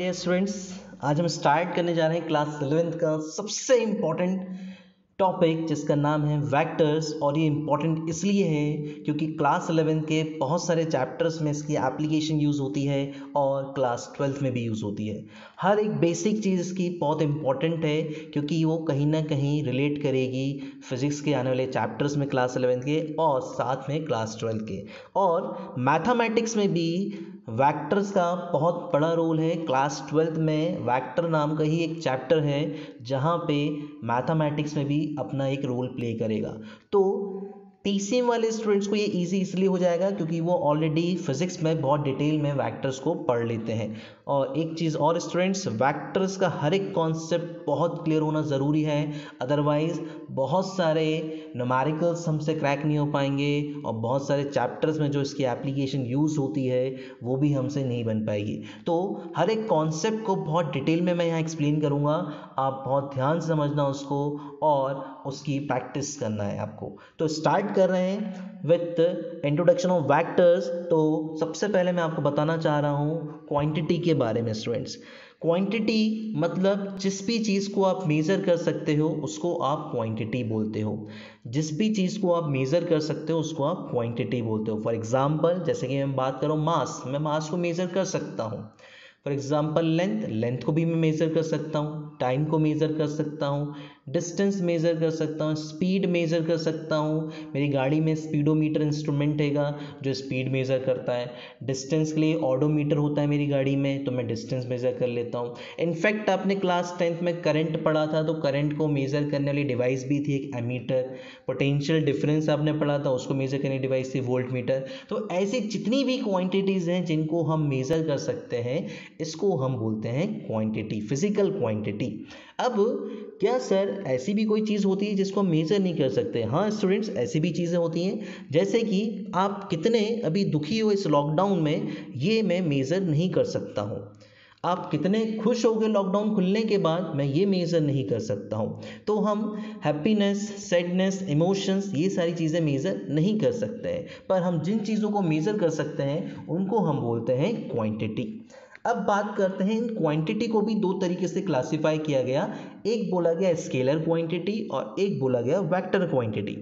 Dear students, आज हम start करने जा रहे हैं क्लास 11th का सबसे इम्पॉर्टेंट टॉपिक जिसका नाम है वेक्टर्स। और ये इम्पॉर्टेंट इसलिए है क्योंकि क्लास 11th के बहुत सारे चैप्टर्स में इसकी एप्लीकेशन यूज़ होती है और क्लास 12th में भी यूज़ होती है। हर एक बेसिक चीज़ इसकी बहुत इम्पॉर्टेंट है क्योंकि वो कहीं ना कहीं रिलेट करेगी फिज़िक्स के आने वाले चैप्टर्स में क्लास 11th के और साथ में क्लास 12th के। और मैथमेटिक्स में भी वेक्टर्स का बहुत बड़ा रोल है। क्लास 12th में वेक्टर नाम का ही एक चैप्टर है जहाँ पे मैथमेटिक्स में भी अपना एक रोल प्ले करेगा। तो पीसीएम वाले स्टूडेंट्स को ये इजी इसलिए हो जाएगा क्योंकि वो ऑलरेडी फिजिक्स में बहुत डिटेल में वेक्टर्स को पढ़ लेते हैं। और एक चीज़ और स्टूडेंट्स, वेक्टर्स का हर एक कॉन्सेप्ट बहुत क्लियर होना ज़रूरी है, अदरवाइज़ बहुत सारे न्यूमेरिकल्स हमसे क्रैक नहीं हो पाएंगे और बहुत सारे चैप्टर्स में जो इसकी एप्लीकेशन यूज़ होती है वो भी हमसे नहीं बन पाएगी। तो हर एक कॉन्सेप्ट को बहुत डिटेल में मैं यहाँ एक्सप्लेन करूँगा, आप बहुत ध्यान से समझना उसको और उसकी प्रैक्टिस करना है आपको। तो स्टार्ट कर रहे हैं विथ इंट्रोडक्शन ऑफ वेक्टर्स। तो सबसे पहले मैं आपको बताना चाह रहा हूँ क्वांटिटी के बारे में। स्टूडेंट्स, क्वांटिटी मतलब जिस भी चीज़ को आप मेज़र कर सकते हो उसको आप क्वांटिटी बोलते हो। जिस भी चीज़ को आप मेज़र कर सकते हो उसको आप क्वांटिटी बोलते हो। फॉर एग्जांपल, जैसे कि मैं बात करूँ मास, मैं मास को मेज़र कर सकता हूँ। फॉर एग्जांपल लेंथ को भी मैं मेज़र कर सकता हूँ, टाइम को मेज़र कर सकता हूँ, डिस्टेंस मेज़र कर सकता हूँ, स्पीड मेज़र कर सकता हूँ। मेरी गाड़ी में स्पीडोमीटर इंस्ट्रूमेंट हैगा जो स्पीड मेज़र करता है। डिस्टेंस के लिए ऑडोमीटर होता है मेरी गाड़ी में, तो मैं डिस्टेंस मेज़र कर लेता हूँ। इनफैक्ट आपने क्लास 10th में करंट पढ़ा था, तो करंट को मेज़र करने वाली डिवाइस भी थी एक एमीटर। पोटेंशियल डिफरेंस आपने पढ़ा था, उसको मेज़र करने की डिवाइस थी वोल्ट मीटर। तो ऐसी जितनी भी क्वांटिटीज़ हैं जिनको हम मेज़र कर सकते हैं इसको हम बोलते हैं क्वांटिटी, फिजिकल क्वांटिटी। अब क्या सर ऐसी भी कोई चीज़ होती है जिसको हम मेज़र नहीं कर सकते? हाँ स्टूडेंट्स, ऐसी भी चीज़ें होती हैं, जैसे कि आप कितने अभी दुखी हो इस लॉकडाउन में, ये मैं मेज़र नहीं कर सकता हूँ। आप कितने खुश हो गए लॉकडाउन खुलने के बाद, मैं ये मेज़र नहीं कर सकता हूँ। तो हम हैप्पीनेस, सैडनेस, इमोशंस, ये सारी चीज़ें मेज़र नहीं कर सकते हैं, पर हम जिन चीज़ों को मेज़र कर सकते हैं उनको हम बोलते हैं क्वांटिटी। अब बात करते हैं, इन क्वांटिटी को भी दो तरीके से क्लासिफाई किया गया। एक बोला गया स्केलर क्वांटिटी और एक बोला गया वेक्टर क्वांटिटी।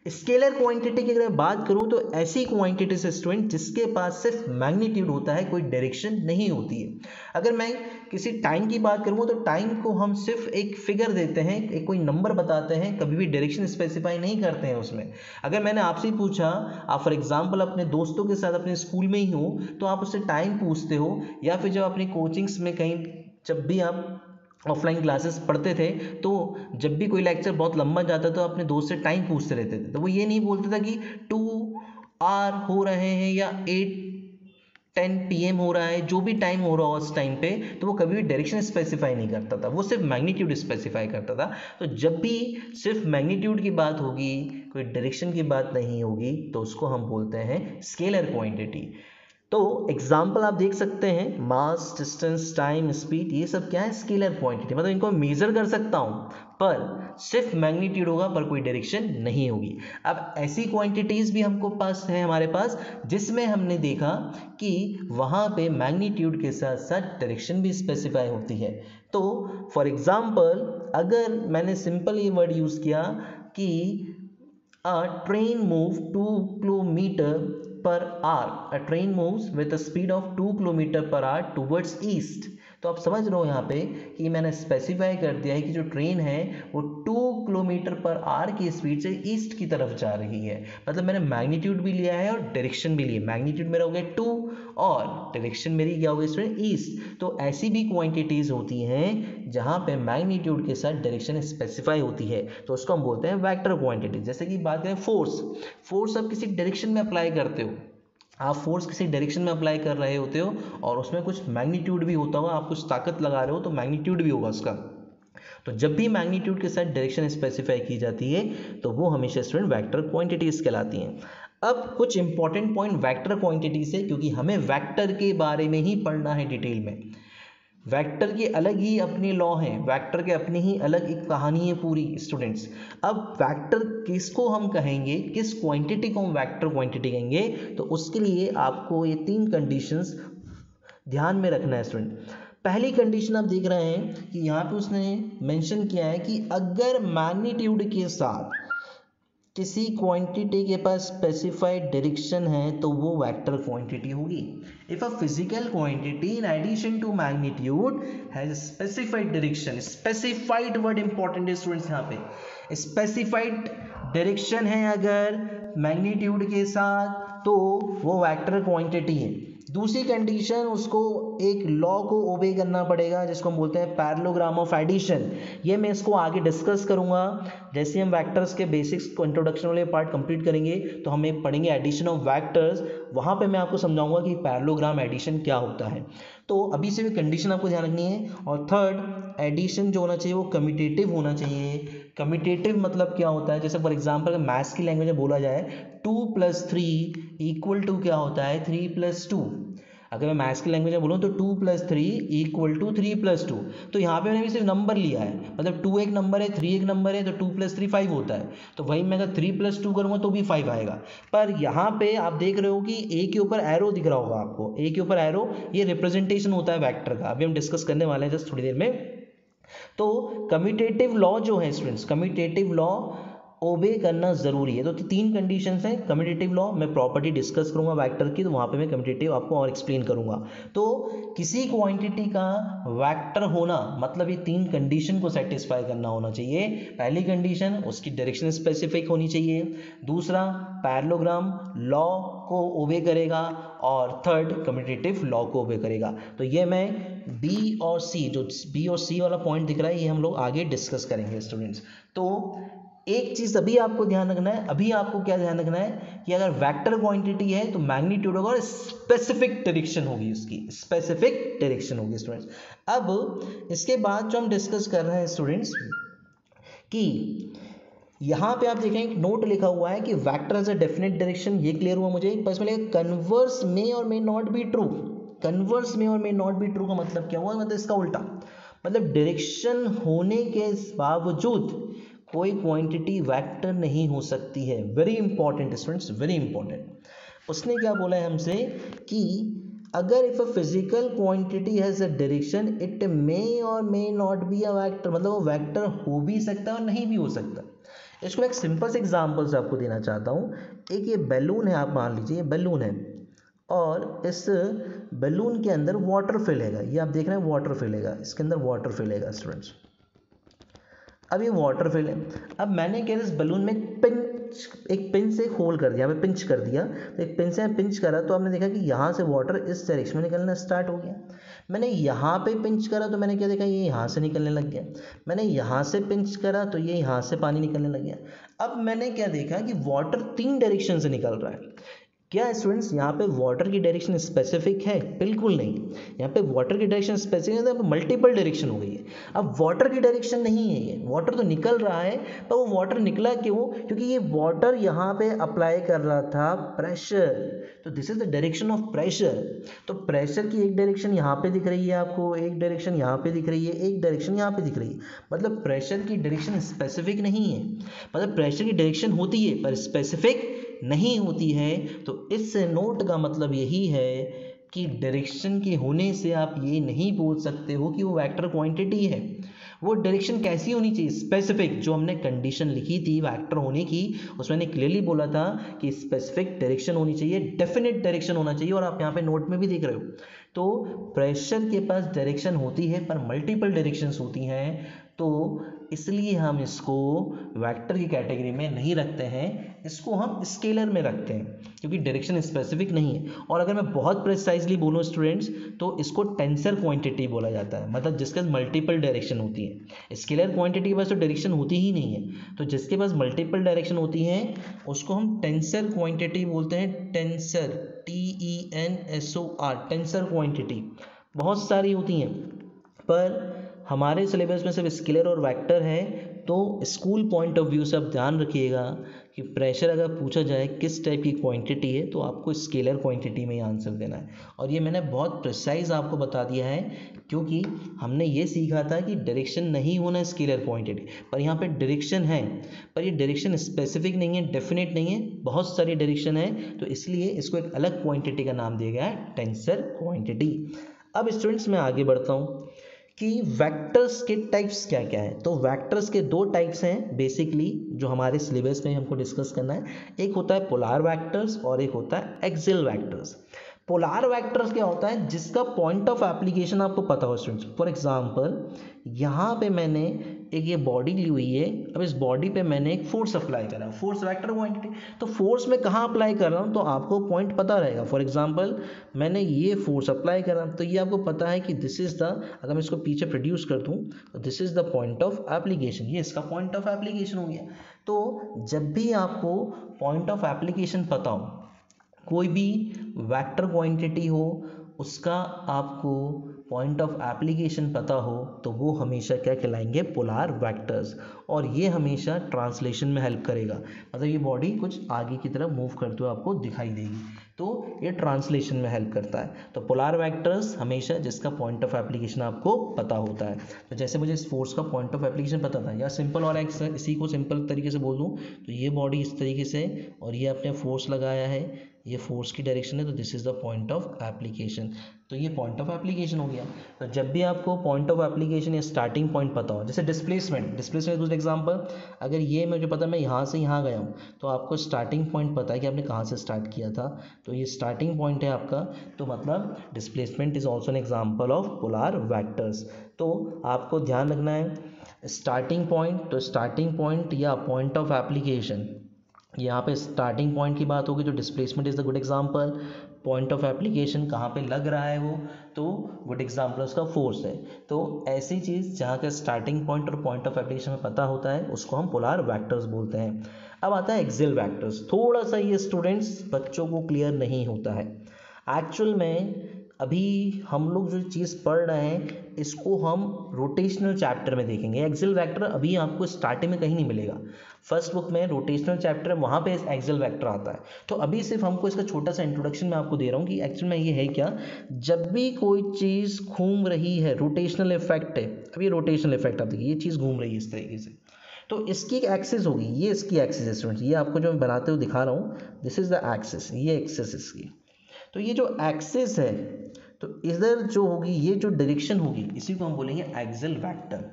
स्केलर क्वांटिटी की अगर मैं बात करूं तो ऐसी क्वांटिटी से स्टूडेंट जिसके पास सिर्फ मैग्नीट्यूड होता है, कोई डायरेक्शन नहीं होती है। अगर मैं किसी टाइम की बात करूँ तो टाइम को हम सिर्फ एक फिगर देते हैं, एक कोई नंबर बताते हैं, कभी भी डायरेक्शन स्पेसिफाई नहीं करते हैं उसमें। अगर मैंने आपसे पूछा, आप फॉर एग्जांपल अपने दोस्तों के साथ अपने स्कूल में ही हो तो आप उससे टाइम पूछते हो, या फिर जब अपनी कोचिंग्स में कहीं जब भी आप ऑफलाइन क्लासेस पढ़ते थे तो जब भी कोई लेक्चर बहुत लंबा जाता तो अपने दोस्त से टाइम पूछते रहते थे। तो वो ये नहीं बोलता था कि 2 आवर हो रहे हैं या 8:10 PM हो रहा है, जो भी टाइम हो रहा हो उस टाइम पे, तो वो कभी भी डायरेक्शन स्पेसिफाई नहीं करता था, वो सिर्फ मैग्नीट्यूड स्पेसिफाई करता था। तो जब भी सिर्फ मैग्नीट्यूड की बात होगी, कोई डायरेक्शन की बात नहीं होगी, तो उसको हम बोलते हैं स्केलर क्वांटिटी। तो एग्जाम्पल आप देख सकते हैं, मास, डिस्टेंस, टाइम, स्पीड, ये सब क्या है? Scalar quantity. मतलब इनको मेजर कर सकता हूँ पर सिर्फ मैग्नीट्यूड होगा पर कोई डायरेक्शन नहीं होगी। अब ऐसी क्वांटिटीज भी हमको पास है हमारे पास जिसमें हमने देखा कि वहाँ पे मैग्नीट्यूड के साथ साथ डायरेक्शन भी स्पेसिफाई होती है। तो फॉर एग्जाम्पल अगर मैंने सिंपल ये वर्ड यूज़ किया कि a train moves 2 kilometer per hour. A train moves with a speed of 2 kilometer per hour towards east. तो आप समझ रहे हो यहाँ पे कि मैंने स्पेसिफाई कर दिया है कि जो ट्रेन है वो 2 किलोमीटर पर आवर की स्पीड से ईस्ट की तरफ जा रही है। मतलब मैंने मैग्नीट्यूड भी लिया है और डायरेक्शन भी लिया। मैग्नीट्यूड मेरा हो गया 2 और डायरेक्शन मेरी क्या हो गई स्टूडेंट? ईस्ट। तो ऐसी भी क्वांटिटीज होती हैं जहाँ पे मैग्नीट्यूड के साथ डायरेक्शन स्पेसिफाई होती है, तो उसको हम बोलते हैं वेक्टर क्वांटिटी। जैसे कि बात करें फोर्स आप किसी डायरेक्शन में अप्लाई करते हो, आप फोर्स किसी डायरेक्शन में अप्लाई कर रहे होते हो और उसमें कुछ मैग्नीट्यूड भी होता होगा, आप कुछ ताकत लगा रहे हो तो मैग्नीट्यूड भी होगा उसका। तो जब भी मैग्नीट्यूड के साथ डायरेक्शन स्पेसिफाई की जाती है तो वो हमेशा स्टूडेंट वेक्टर क्वांटिटीज कहलाती हैं। अब कुछ इंपॉर्टेंट पॉइंट वेक्टर क्वांटिटी से, क्योंकि हमें वेक्टर के बारे में ही पढ़ना है डिटेल में। वेक्टर के अलग ही अपने लॉ हैं, वेक्टर के अपनी ही अलग एक कहानी है पूरी स्टूडेंट्स। अब वेक्टर किसको हम कहेंगे, किस क्वांटिटी को हम वेक्टर क्वांटिटी कहेंगे, तो उसके लिए आपको ये 3 कंडीशंस ध्यान में रखना है स्टूडेंट। पहली कंडीशन आप देख रहे हैं कि यहाँ पे उसने मेंशन किया है कि अगर मैग्नीट्यूड के साथ किसी क्वांटिटी के पास स्पेसिफाइड डायरेक्शन है तो वो वेक्टर क्वांटिटी होगी। If a physical quantity in addition to magnitude has specified direction, specified word important है स्टूडेंट्स, यहाँ पे स्पेसिफाइड डायरेक्शन है अगर मैग्नीट्यूड के साथ तो वो वेक्टर क्वांटिटी है। दूसरी कंडीशन, उसको एक लॉ को ओबे करना पड़ेगा जिसको हम बोलते हैं पैरेललोग्राम ऑफ एडिशन। ये मैं इसको आगे डिस्कस करूंगा जैसे हम वेक्टर्स के बेसिक्स को इंट्रोडक्शन वाले पार्ट कंप्लीट करेंगे तो हमें पढ़ेंगे एडिशन ऑफ वेक्टर्स, वहाँ पे मैं आपको समझाऊंगा कि पैरेललोग्राम एडिशन क्या होता है। तो अभी से भी कंडीशन आपको ध्यान रखनी है। और थर्ड, एडिशन जो होना चाहिए वो कम्यूटेटिव होना चाहिए। कम्यूटेटिव मतलब क्या होता है, जैसे फॉर एग्जांपल अगर मैथ्स की लैंग्वेज में बोला जाए 2 + 3 इक्वल टू क्या होता है 3 + 2। अगर मैं मैथ्स की लैंग्वेज में बोलूँ तो 2 + 3 इक्वल टू 3 + 2। तो यहाँ पे मैंने भी सिर्फ नंबर लिया है, मतलब 2 एक नंबर है, 3 एक नंबर है, तो 2 + 3 5 होता है। तो वही मैं अगर 3 + 2 करूँगा तो भी 5 आएगा। पर यहाँ पे आप देख रहे हो कि ए के ऊपर एरो दिख रहा होगा आपको, ए के ऊपर एरो, ये रिप्रेजेंटेशन होता है वेक्टर का। अभी हम डिस्कस करने वाले हैं जस्ट थोड़ी देर में। तो कम्यूटेटिव लॉ जो है स्टूडेंट्स, कम्यूटेटिव लॉ ओबे करना जरूरी है। तो 3 कंडीशंस हैं कम्यूटेटिव लॉ, मैं प्रॉपर्टी डिस्कस करूंगा वेक्टर की, तो वहां पे मैं कम्यूटेटिव आपको और एक्सप्लेन करूंगा। तो किसी क्वांटिटी का वेक्टर होना मतलब ये 3 कंडीशन को सेटिस्फाई करना होना चाहिए। पहली कंडीशन, उसकी डायरेक्शन स्पेसिफिक होनी चाहिए। दूसरा, पैरेललोग्राम लॉ को ओबे करेगा। और थर्ड, कम्यूटेटिव लॉ को ओबे करेगा। तो ये मैं बी और सी, जो बी और सी वाला पॉइंट दिख रहा है, ये हम लोग आगे डिस्कस करेंगे स्टूडेंट्स। तो एक चीज अभी आपको ध्यान रखना है, अभी आपको क्या ध्यान रखना है कि अगर वेक्टर क्वांटिटी है तो मैग्नीट्यूड होगा और स्पेसिफिक डायरेक्शन होगी, उसकी स्पेसिफिक डायरेक्शन होगी स्टूडेंट्स। अब इसके बाद जो हम डिस्कस कर रहे हैं स्टूडेंट्स कि यहाँ पे आप देखें एक नोट लिखा हुआ है कि vector as a definite direction, ये क्लियर हुआ मुझे। पर इसमें लिखा कन्वर्स में और may not be true. Converse में और मे नॉट बी ट्रू का मतलब क्या हुआ, मतलब इसका उल्टा, मतलब डायरेक्शन होने के बावजूद कोई क्वांटिटी वेक्टर नहीं हो सकती है। Very important students, very important. उसने क्या बोला है हमसे कि अगर if a physical quantity has a direction it may or may not be a vector, मतलब वो वेक्टर हो भी सकता है और नहीं भी हो सकता। इसको एक सिंपल से एग्जांपल से आपको देना चाहता हूँ। एक ये बैलून है, आप मान लीजिए ये बैलून है और इस बैलून के अंदर वाटर फिलेगा। ये आप देख रहे हैं वाटर फिलेगा, इसके अंदर वाटर फिलेगा स्टूडेंट्स। अब ये वाटर फिल है। अब मैंने क्या इस बलून में एक पिन से होल कर दिया, मैं पिंच कर दिया, तो एक पिन से मैं पिंच करा तो आपने देखा कि यहाँ से वाटर इस डायरेक्शन में निकलना स्टार्ट हो गया। मैंने यहाँ पे पिंच करा तो मैंने क्या देखा, ये यहाँ से निकलने लग गया। मैंने यहाँ से पिंच करा तो ये यहाँ से पानी निकलने लग गया। अब मैंने क्या देखा कि वाटर 3 डायरेक्शन से निकल रहा है। क्या स्टूडेंट्स यहाँ पे वाटर की डायरेक्शन स्पेसिफिक है? बिल्कुल नहीं। यहाँ पे वाटर की डायरेक्शन स्पेसिफिक है तो मल्टीपल डायरेक्शन हो गई है। अब वाटर की डायरेक्शन नहीं है, ये वाटर तो निकल रहा है, पर वो वाटर निकला क्यों? क्योंकि ये वाटर यहाँ पे अप्लाई कर रहा था प्रेशर, तो this is the direction of pressure. तो प्रेशर की एक डायरेक्शन यहाँ पे दिख रही है आपको, एक डायरेक्शन यहाँ पे दिख रही है, एक डायरेक्शन यहाँ पे दिख रही है। मतलब प्रेशर की डायरेक्शन स्पेसिफिक नहीं है, मतलब प्रेशर की डायरेक्शन होती है पर स्पेसिफिक नहीं होती है। तो इस नोट का मतलब यही है कि डायरेक्शन के होने से आप ये नहीं बोल सकते हो कि वो वेक्टर क्वांटिटी है। वो डायरेक्शन कैसी होनी चाहिए? स्पेसिफिक। जो हमने कंडीशन लिखी थी वेक्टर होने की, उसमें ने क्लियरली बोला था कि स्पेसिफिक डायरेक्शन होनी चाहिए, डेफिनेट डायरेक्शन होना चाहिए। और आप यहाँ पे नोट में भी देख रहे हो, तो प्रेशर के पास डायरेक्शन होती है पर मल्टीपल डायरेक्शंस होती हैं, तो इसलिए हम इसको वेक्टर की कैटेगरी में नहीं रखते हैं, इसको हम स्केलर में रखते हैं क्योंकि डायरेक्शन स्पेसिफिक नहीं है। और अगर मैं बहुत प्रिसाइजली बोलूँ स्टूडेंट्स तो इसको टेंसर क्वांटिटी बोला जाता है, मतलब जिसके पास मल्टीपल डायरेक्शन होती है। स्केलर क्वांटिटी के पास तो डायरेक्शन होती ही नहीं है, तो जिसके पास मल्टीपल डायरेक्शन होती है उसको हम टेंसर क्वांटिटी बोलते हैं। टेंसर, TENSOR, टेंसर क्वांटिटी बहुत सारी होती हैं, पर हमारे सिलेबस में सिर्फ स्केलर और वेक्टर है। तो स्कूल पॉइंट ऑफ व्यू से आप ध्यान रखिएगा कि प्रेशर अगर पूछा जाए किस टाइप की क्वांटिटी है तो आपको स्केलर क्वांटिटी में ही आंसर देना है। और ये मैंने बहुत प्रिसाइज आपको बता दिया है क्योंकि हमने ये सीखा था कि डायरेक्शन नहीं होना स्केलर क्वांटिटी, पर यहाँ पे डायरेक्शन है, पर ये डायरेक्शन स्पेसिफिक नहीं है, डेफिनेट नहीं है, बहुत सारी डायरेक्शन है, तो इसलिए इसको एक अलग क्वांटिटी का नाम दिया गया है, टेंसर क्वांटिटी। अब स्टूडेंट्स मैं आगे बढ़ता हूँ कि वेक्टर्स के टाइप्स क्या क्या हैं। तो वेक्टर्स के दो टाइप्स हैं बेसिकली, जो हमारे सिलेबस में हमको डिस्कस करना है। एक होता है पोलार वेक्टर्स और एक होता है एक्सियल वेक्टर्स। पोलार वेक्टर्स क्या होता है, जिसका पॉइंट ऑफ एप्लीकेशन आपको पता हो स्टूडेंट्स। फॉर एग्जांपल यहाँ पे मैंने एक ये बॉडी ली हुई है, अब इस बॉडी पे मैंने एक फोर्स अप्लाई करा, फोर्स वेक्टर क्वांटिटी। तो फोर्स में कहाँ अप्लाई कर रहा हूँ तो आपको पॉइंट पता रहेगा। फॉर एग्जांपल मैंने ये फोर्स अप्लाई करा, तो ये आपको पता है कि दिस इज द, अगर मैं इसको पीछे प्रोड्यूस कर दूँ तो this is the point of application, ये इसका पॉइंट ऑफ एप्लीकेशन हो गया। तो जब भी आपको पॉइंट ऑफ एप्लीकेशन पता हो, कोई भी वेक्टर क्वांटिटी हो, उसका आपको पॉइंट ऑफ एप्लीकेशन पता हो, तो वो हमेशा क्या कहलाएंगे, पोलार वेक्टर्स। और ये हमेशा ट्रांसलेशन में हेल्प करेगा, मतलब ये बॉडी कुछ आगे की तरफ मूव करते हुए आपको दिखाई देगी, तो ये ट्रांसलेशन में हेल्प करता है। तो पोलार वेक्टर्स हमेशा जिसका पॉइंट ऑफ एप्लीकेशन आपको पता होता है। तो जैसे मुझे इस फोर्स का पॉइंट ऑफ एप्लीकेशन पता था, या सिंपल और इसी को सिंपल तरीके से बोल दूँ तो ये बॉडी इस तरीके से, और ये अपने फोर्स लगाया है, ये फोर्स की डायरेक्शन है, तो this is the point of application. तो ये पॉइंट ऑफ एप्लीकेशन हो गया। तो जब भी आपको पॉइंट ऑफ एप्लीकेशन या स्टार्टिंग पॉइंट पता हो, जैसे डिस्प्लेसमेंट दूसरा एग्जांपल, अगर ये मुझे पता है मैं यहाँ से यहाँ गया हूँ, तो आपको स्टार्टिंग पॉइंट पता है कि आपने कहाँ से स्टार्ट किया था, तो ये स्टार्टिंग पॉइंट है आपका। तो मतलब displacement is also an example of polar vectors. तो आपको ध्यान रखना है स्टार्टिंग पॉइंट, तो स्टार्टिंग पॉइंट या पॉइंट ऑफ एप्लीकेशन, यहाँ पे स्टार्टिंग पॉइंट की बात होगी, तो displacement is the good example. Point of application कहाँ पे लग रहा है वो, तो गुड एग्जांपल उसका फोर्स है। तो ऐसी चीज़ जहाँ का स्टार्टिंग पॉइंट और पॉइंट ऑफ एप्लीकेशन में पता होता है, उसको हम पोलार वेक्टर्स बोलते हैं। अब आता है एक्सियल वेक्टर्स। थोड़ा सा ये स्टूडेंट्स बच्चों को क्लियर नहीं होता है एक्चुअल में। अभी हम लोग जो चीज़ पढ़ रहे हैं, इसको हम रोटेशनल चैप्टर में देखेंगे। एक्सियल वेक्टर अभी आपको स्टार्टिंग में कहीं नहीं मिलेगा। फर्स्ट बुक में रोटेशनल चैप्टर है, वहाँ पे एक्सियल वेक्टर आता है। तो अभी सिर्फ हमको इसका छोटा सा इंट्रोडक्शन मैं आपको दे रहा हूँ कि एक्चुअल में ये है क्या। जब भी कोई चीज़ घूम रही है, रोटेशनल इफेक्ट है। अब ये रोटेशनल इफेक्ट आप देखिए, ये चीज़ घूम रही है इस तरीके से, तो इसकी एक एक्सिस होगी, ये इसकी एक्सिस है स्टूडेंट्स। ये आपको जो मैं बनाते हुए दिखा रहा हूँ, दिस इज द एक्सिस, ये एक्सिस इसकी। तो ये जो एक्सिस है, तो इधर जो होगी, ये जो डायरेक्शन होगी, इसी को हम बोलेंगे एक्सियल वेक्टर।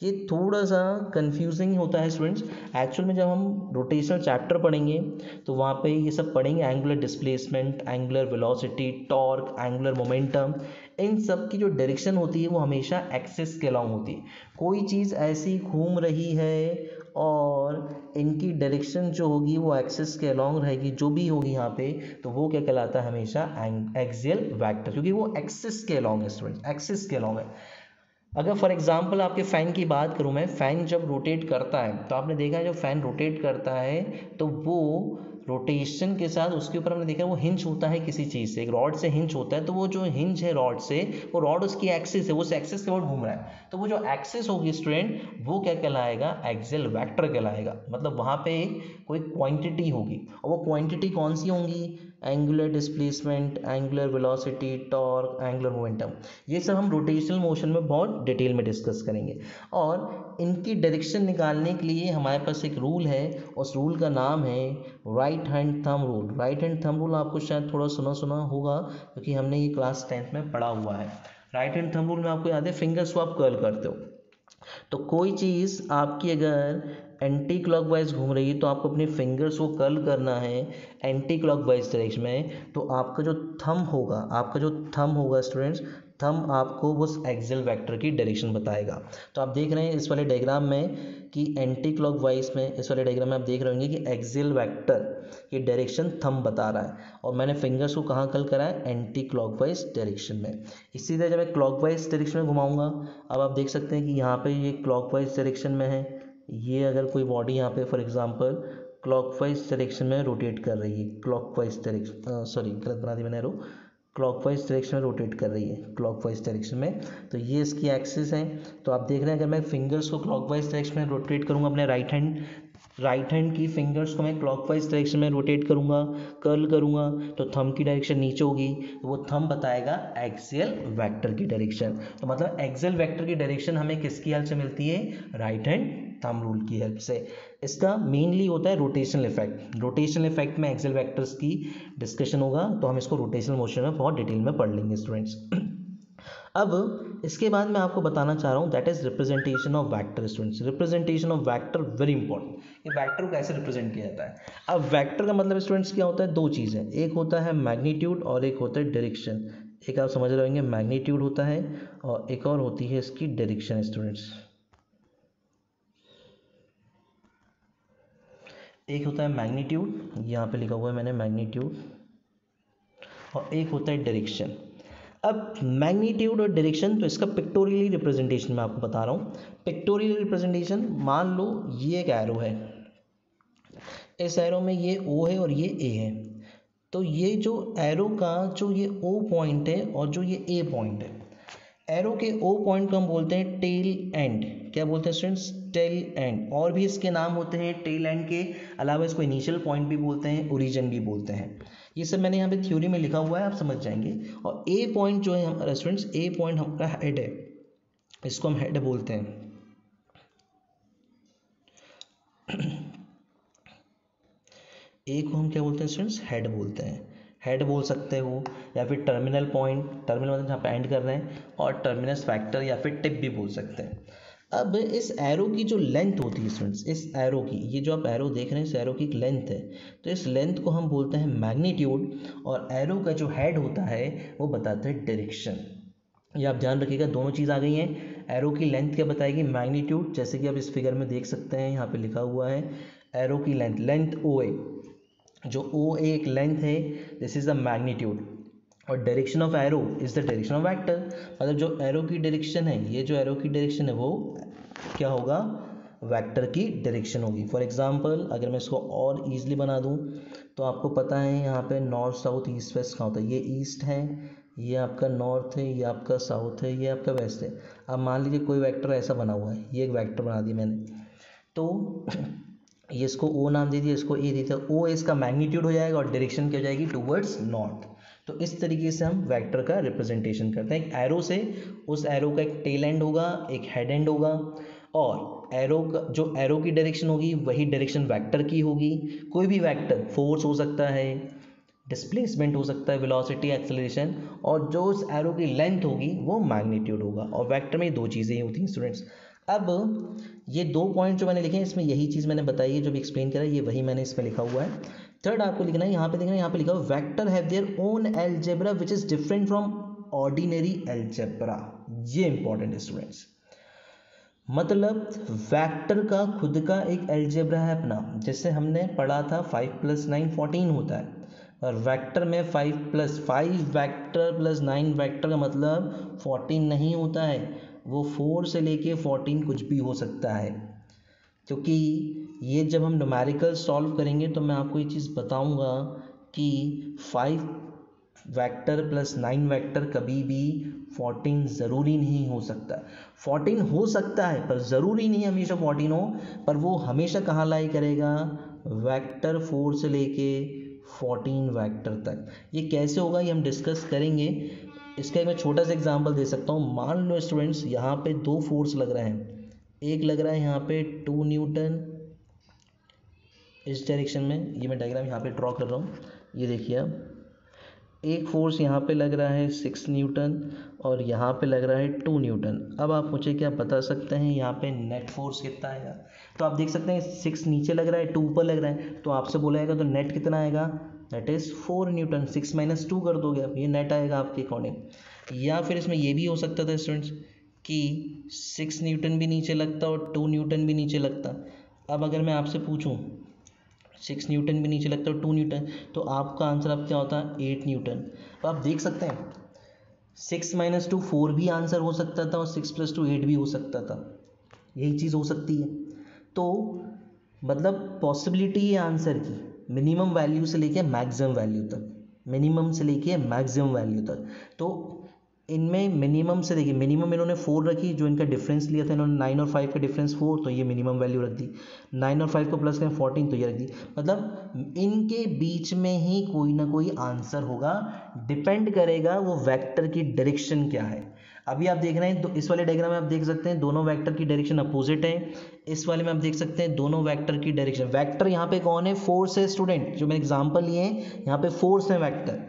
ये थोड़ा सा कंफ्यूजिंग होता है स्टूडेंट्स। एक्चुअल में जब हम रोटेशनल चैप्टर पढ़ेंगे तो वहाँ पे ये सब पढ़ेंगे, angular displacement, angular velocity, torque, angular momentum. इन सब की जो डायरेक्शन होती है वो हमेशा एक्सिस के अलॉन्ग होती है। कोई चीज़ ऐसी घूम रही है और इनकी डायरेक्शन जो होगी वो एक्सिस के अलॉन्ग रहेगी, जो भी होगी यहाँ पे, तो वो क्या कहलाता है, हमेशा एक्सियल वेक्टर, क्योंकि वो एक्सिस के अलॉन्ग है स्टूडेंट, एक्सिस के अलॉन्ग है। अगर फॉर एग्जांपल आपके फ़ैन की बात करूँ मैं, फ़ैन जब रोटेट करता है, तो आपने देखा है जब फ़ैन रोटेट करता है तो वो रोटेशन के साथ उसके ऊपर हमने देखा है वो हिंज होता है किसी चीज़ से, एक रॉड से हिंज होता है। तो वो जो हिंज है रॉड से, वो रॉड उसकी एक्सिस है, वो उस एक्सिस के ऊपर घूम रहा है। तो वो जो एक्सिस होगी स्टूडेंट, वो क्या कहलाएगा, एक्सियल वेक्टर कहलाएगा। मतलब वहाँ पे कोई क्वांटिटी होगी, और वो क्वांटिटी कौन सी होंगी, angular displacement, angular velocity, torque, angular momentum. ये सब हम रोटेशनल मोशन में बहुत डिटेल में डिस्कस करेंगे। और इनकी डायरेक्शन निकालने के लिए हमारे पास एक रूल है, उस रूल का नाम है right hand thumb rule. Right hand thumb rule आपको शायद थोड़ा सुना सुना होगा, क्योंकि हमने ये क्लास 10th में पढ़ा हुआ है। राइट हैंड थंब रूल में आपको याद है, फिंगर स्वैप कर्ल करते हो। तो कोई चीज़ आपकी अगर एंटी क्लॉकवाइज घूम रही है, तो आपको अपने फिंगर्स को कर्ल करना है एंटी क्लॉकवाइज डायरेक्शन में। तो आपका जो थंब होगा स्टूडेंट्स, थंब आपको उस एक्सियल वेक्टर की डायरेक्शन बताएगा। तो आप देख रहे हैं इस वाले डायग्राम में कि एंटी क्लॉकवाइज में, इस वाले डायग्राम में आप देख रहे होंगे कि एक्सियल वेक्टर की डायरेक्शन थंब बता रहा है, और मैंने फिंगर्स को कहाँ कर्ल करा है, एंटी क्लॉकवाइज डायरेक्शन में। इसी तरह जब मैं क्लॉकवाइज डायरेक्शन में घुमाऊंगा, अब आप देख सकते हैं कि यहाँ पे ये क्लॉकवाइज डायरेक्शन में है। ये अगर कोई बॉडी यहाँ पे फॉर एग्जांपल क्लॉकवाइज डायरेक्शन में रोटेट कर रही है, क्लॉकवाइज डायरेक्शन, सॉरी गलत बना दी मैंने एरो, क्लॉकवाइज डायरेक्शन में रोटेट कर रही है, क्लॉकवाइज डायरेक्शन में, तो ये इसकी एक्सिस है। तो आप देख रहे हैं अगर मैं फिंगर्स को क्लॉकवाइज डायरेक्शन में रोटेट करूँगा, अपने राइट हैंड की फिंगर्स को मैं क्लॉकवाइज डायरेक्शन में रोटेट करूँगा, कर्ल करूँगा, तो थंब की डायरेक्शन नीचे होगी, तो वो थंब बताएगा एक्सियल वेक्टर की डायरेक्शन। तो मतलब एक्सियल वेक्टर की डायरेक्शन हमें किसकी हेल्प से मिलती है, राइट हैंड थंब रूल की हेल्प से। इसका मेनली होता है रोटेशनल इफेक्ट। रोटेशनल इफेक्ट में एक्सियल वेक्टर्स की डिस्कशन होगा, तो हम इसको रोटेशनल मोशन में बहुत डिटेल में पढ़ लेंगे स्टूडेंट्स। अब इसके बाद मैं आपको बताना चाह रहा हूँ that is representation of vector students. Representation of vector very important, कि वेक्टर को कैसे रिप्रेजेंट किया जाता है। अब वेक्टर का मतलब स्टूडेंट्स क्या होता है, दो चीज़ें, एक होता है मैग्नीट्यूड और एक होता है डायरेक्शन। एक आप समझ रहे होंगे मैग्नीट्यूड होता है और एक और होती है इसकी डायरेक्शन स्टूडेंट्स। एक होता है मैग्नीट्यूड, यहाँ पे लिखा हुआ है मैंने मैग्नीट्यूड, और एक होता है डायरेक्शन। अब मैग्नीट्यूड और डायरेक्शन, तो इसका पिक्टोरियली रिप्रेजेंटेशन मैं आपको बता रहा हूँ। पिक्टोरियल रिप्रेजेंटेशन, मान लो ये एक एरो है, इस एरो में ये O है और ये A है, तो ये जो एरो का जो ये O पॉइंट है और जो ये A पॉइंट है, एरो के O पॉइंट को हम बोलते हैं टेल एंड। क्या बोलते हैं स्टूडेंट्स, टेल एंड। और भी इसके नाम होते हैं टेल एंड के अलावा, इसको इनिशियल पॉइंट भी बोलते हैं, ओरिजिन भी बोलते हैं। ये सब मैंने यहाँ पे थ्योरी में लिखा हुआ है, आप समझ जाएंगे। और ए पॉइंट जो है हमारा स्टूडेंट्स, ए पॉइंट हमारा हेड है, इसको हम हेड बोलते हैं। ए को हम क्या बोलते हैं स्टूडेंट्स, हेड बोलते हैं। हेड बोल सकते हो, या फिर टर्मिनल पॉइंट, टर्मिनल मतलब जहाँ पे एंड कर रहे हैं, और टर्मिनस फैक्टर या फिर टिप भी बोल सकते हैं। अब इस एरो की जो लेंथ होती है स्टूडेंट्स, इस एरो की, ये जो आप एरो देख रहे हैं इस एरो की एक लेंथ है, तो इस लेंथ को हम बोलते हैं मैग्नीट्यूड, और एरो का जो हेड होता है वो बताता है डायरेक्शन। ये आप ध्यान रखिएगा, दोनों चीज़ आ गई हैं। एरो की लेंथ क्या बताएगी, मैग्नीट्यूड, जैसे कि आप इस फिगर में देख सकते हैं, यहाँ पे लिखा हुआ है एरो की लेंथ, लेंथ ओ ए, जो ओ ए एक लेंथ है, दिस इज द मैग्नीट्यूड। और direction of arrow is the direction of vector, मतलब जो एरो की डायरेक्शन है, ये जो एरो की डायरेक्शन है वो क्या होगा, वेक्टर की डायरेक्शन होगी। फॉर एग्जांपल अगर मैं इसको और ईजिली बना दूं, तो आपको पता है यहाँ पे नॉर्थ साउथ ईस्ट वेस्ट कहाँ होता है, ये ईस्ट है, ये आपका नॉर्थ है, ये आपका साउथ है, ये आपका वेस्ट है। अब मान लीजिए कोई वेक्टर ऐसा बना हुआ है, ये एक वेक्टर बना दिया मैंने, तो ये इसको ओ नाम दे दिया, इसको ए दे दिया, ओ इसका मैग्नीट्यूड हो जाएगा और डायरेक्शन क्या हो जाएगी, टूवर्ड्स नॉर्थ। तो इस तरीके से हम वेक्टर का रिप्रेजेंटेशन करते हैं। एक एरो से, उस एरो का एक टेल एंड होगा, एक हेड एंड होगा, और एरो का जो एरो की डायरेक्शन होगी वही डायरेक्शन वेक्टर की होगी। कोई भी वेक्टर, फोर्स हो सकता है, डिस्प्लेसमेंट हो सकता है, वेलोसिटी, एक्सेलरेशन, और जो उस एरो की लेंथ होगी वो मैग्नीट्यूड होगा। और वेक्टर में दो चीज़ें ही होती हैं स्टूडेंट्स। अब ये दो पॉइंट जो मैंने लिखे हैं, इसमें यही चीज़ मैंने बताई है, जो भी एक्सप्लेन करा है ये वही मैंने इसमें लिखा हुआ है। थर्ड आपको लिखना है, यहाँ पे देखना है, यहाँ पे लिखा हुआ vector have their own algebra which is different from ordinary algebra. ये इंपॉर्टेंट है स्टूडेंट्स, मतलब वेक्टर का खुद का एक अलजेब्रा है अपना, जैसे हमने पढ़ा था 5 + 9 14 होता है, और वेक्टर में 5 + 5 वेक्टर + 9 वेक्टर का मतलब 14 नहीं होता है, वो 4 से लेके 14 कुछ भी हो सकता है। क्योंकि ये जब हम न्यूमेरिकल सॉल्व करेंगे तो मैं आपको ये चीज़ बताऊंगा कि 5 वेक्टर + 9 वेक्टर कभी भी 14 ज़रूरी नहीं हो सकता। 14 हो सकता है पर ज़रूरी नहीं हमेशा 14 हो, पर वो हमेशा कहाँ लाई करेगा, वेक्टर 4 से लेके 14 वेक्टर तक। ये कैसे होगा ये हम डिस्कस करेंगे। इसका मैं छोटा सा एग्जांपल दे सकता हूँ। मान लो स्टूडेंट्स यहाँ पे दो फोर्स लग रहे हैं, एक लग रहा है यहाँ पे 2 न्यूटन इस डायरेक्शन में, ये मैं डायग्राम यहाँ पे ड्रॉ कर रहा हूँ, ये देखिए आप, एक फोर्स यहाँ पे लग रहा है 6 न्यूटन और यहाँ पे लग रहा है 2 न्यूटन। अब आप मुझे क्या बता सकते हैं यहाँ पे नेट फोर्स कितना आएगा। तो आप देख सकते हैं 6 नीचे लग रहा है, 2 ऊपर लग रहा है, तो आपसे बोला जाएगा तो नेट कितना आएगा, दैट इज़ 4 न्यूटन। 6 - 2 कर दोगे आप, ये नेट आएगा आपके अकॉर्डिंग। या फिर इसमें ये भी हो सकता था स्टूडेंट्स कि 6 न्यूटन भी नीचे लगता और 2 न्यूटन भी नीचे लगता। अब अगर मैं आपसे पूछूँ 6 न्यूटन भी नीचे लगता है और 2 न्यूटन, तो आपका आंसर अब क्या होता है, 8 न्यूटन। तो आप देख सकते हैं 6 - 2 4 भी आंसर हो सकता था और 6 + 2 8 भी हो सकता था, यही चीज़ हो सकती है। तो मतलब पॉसिबिलिटी है आंसर की मिनिमम वैल्यू से लेके मैक्सिमम वैल्यू तक, मिनिमम से लेके मैक्सिमम वैल्यू तक। तो इनमें मिनिमम से देखिए, मिनिमम इन्होंने 4 रखी, जो इनका डिफरेंस लिया था इन्होंने 9 और 5 का डिफरेंस 4, तो ये मिनिमम वैल्यू रख दी। 9 और 5 को प्लस करें 14, तो ये रख दी। मतलब इनके बीच में ही कोई ना कोई आंसर होगा, डिपेंड करेगा वो वेक्टर की डायरेक्शन क्या है। अभी आप देख रहे हैं तो इस वाले डायग्राम में आप देख सकते हैं दोनों वेक्टर की डायरेक्शन अपोजिट है। इस वाले में आप देख सकते हैं दोनों वेक्टर की डायरेक्शन, वेक्टर यहाँ पे कौन है, फोर्स है स्टूडेंट, जो मैंने एग्जांपल लिए हैं यहाँ पे फोर्स है वेक्टर।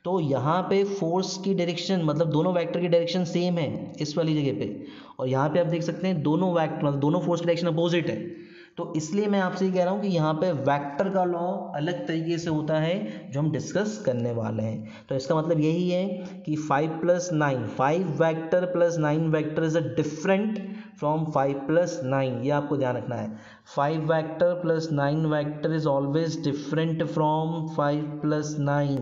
तो यहाँ पे फोर्स की डायरेक्शन मतलब दोनों वेक्टर की डायरेक्शन सेम है इस वाली जगह पे, और यहाँ पे आप देख सकते हैं दोनों वेक्टर मतलब दोनों फोर्स की डायरेक्शन अपोजिट है। तो इसलिए मैं आपसे ये कह रहा हूँ कि यहाँ पे वेक्टर का लॉ अलग तरीके से होता है जो हम डिस्कस करने वाले हैं। तो इसका मतलब यही है कि 5 + 9 5 vector + 9 vector is a different from 5 + 9, ये आपको ध्यान रखना है। 5 vector + 9 vector is always different from 5 + 9,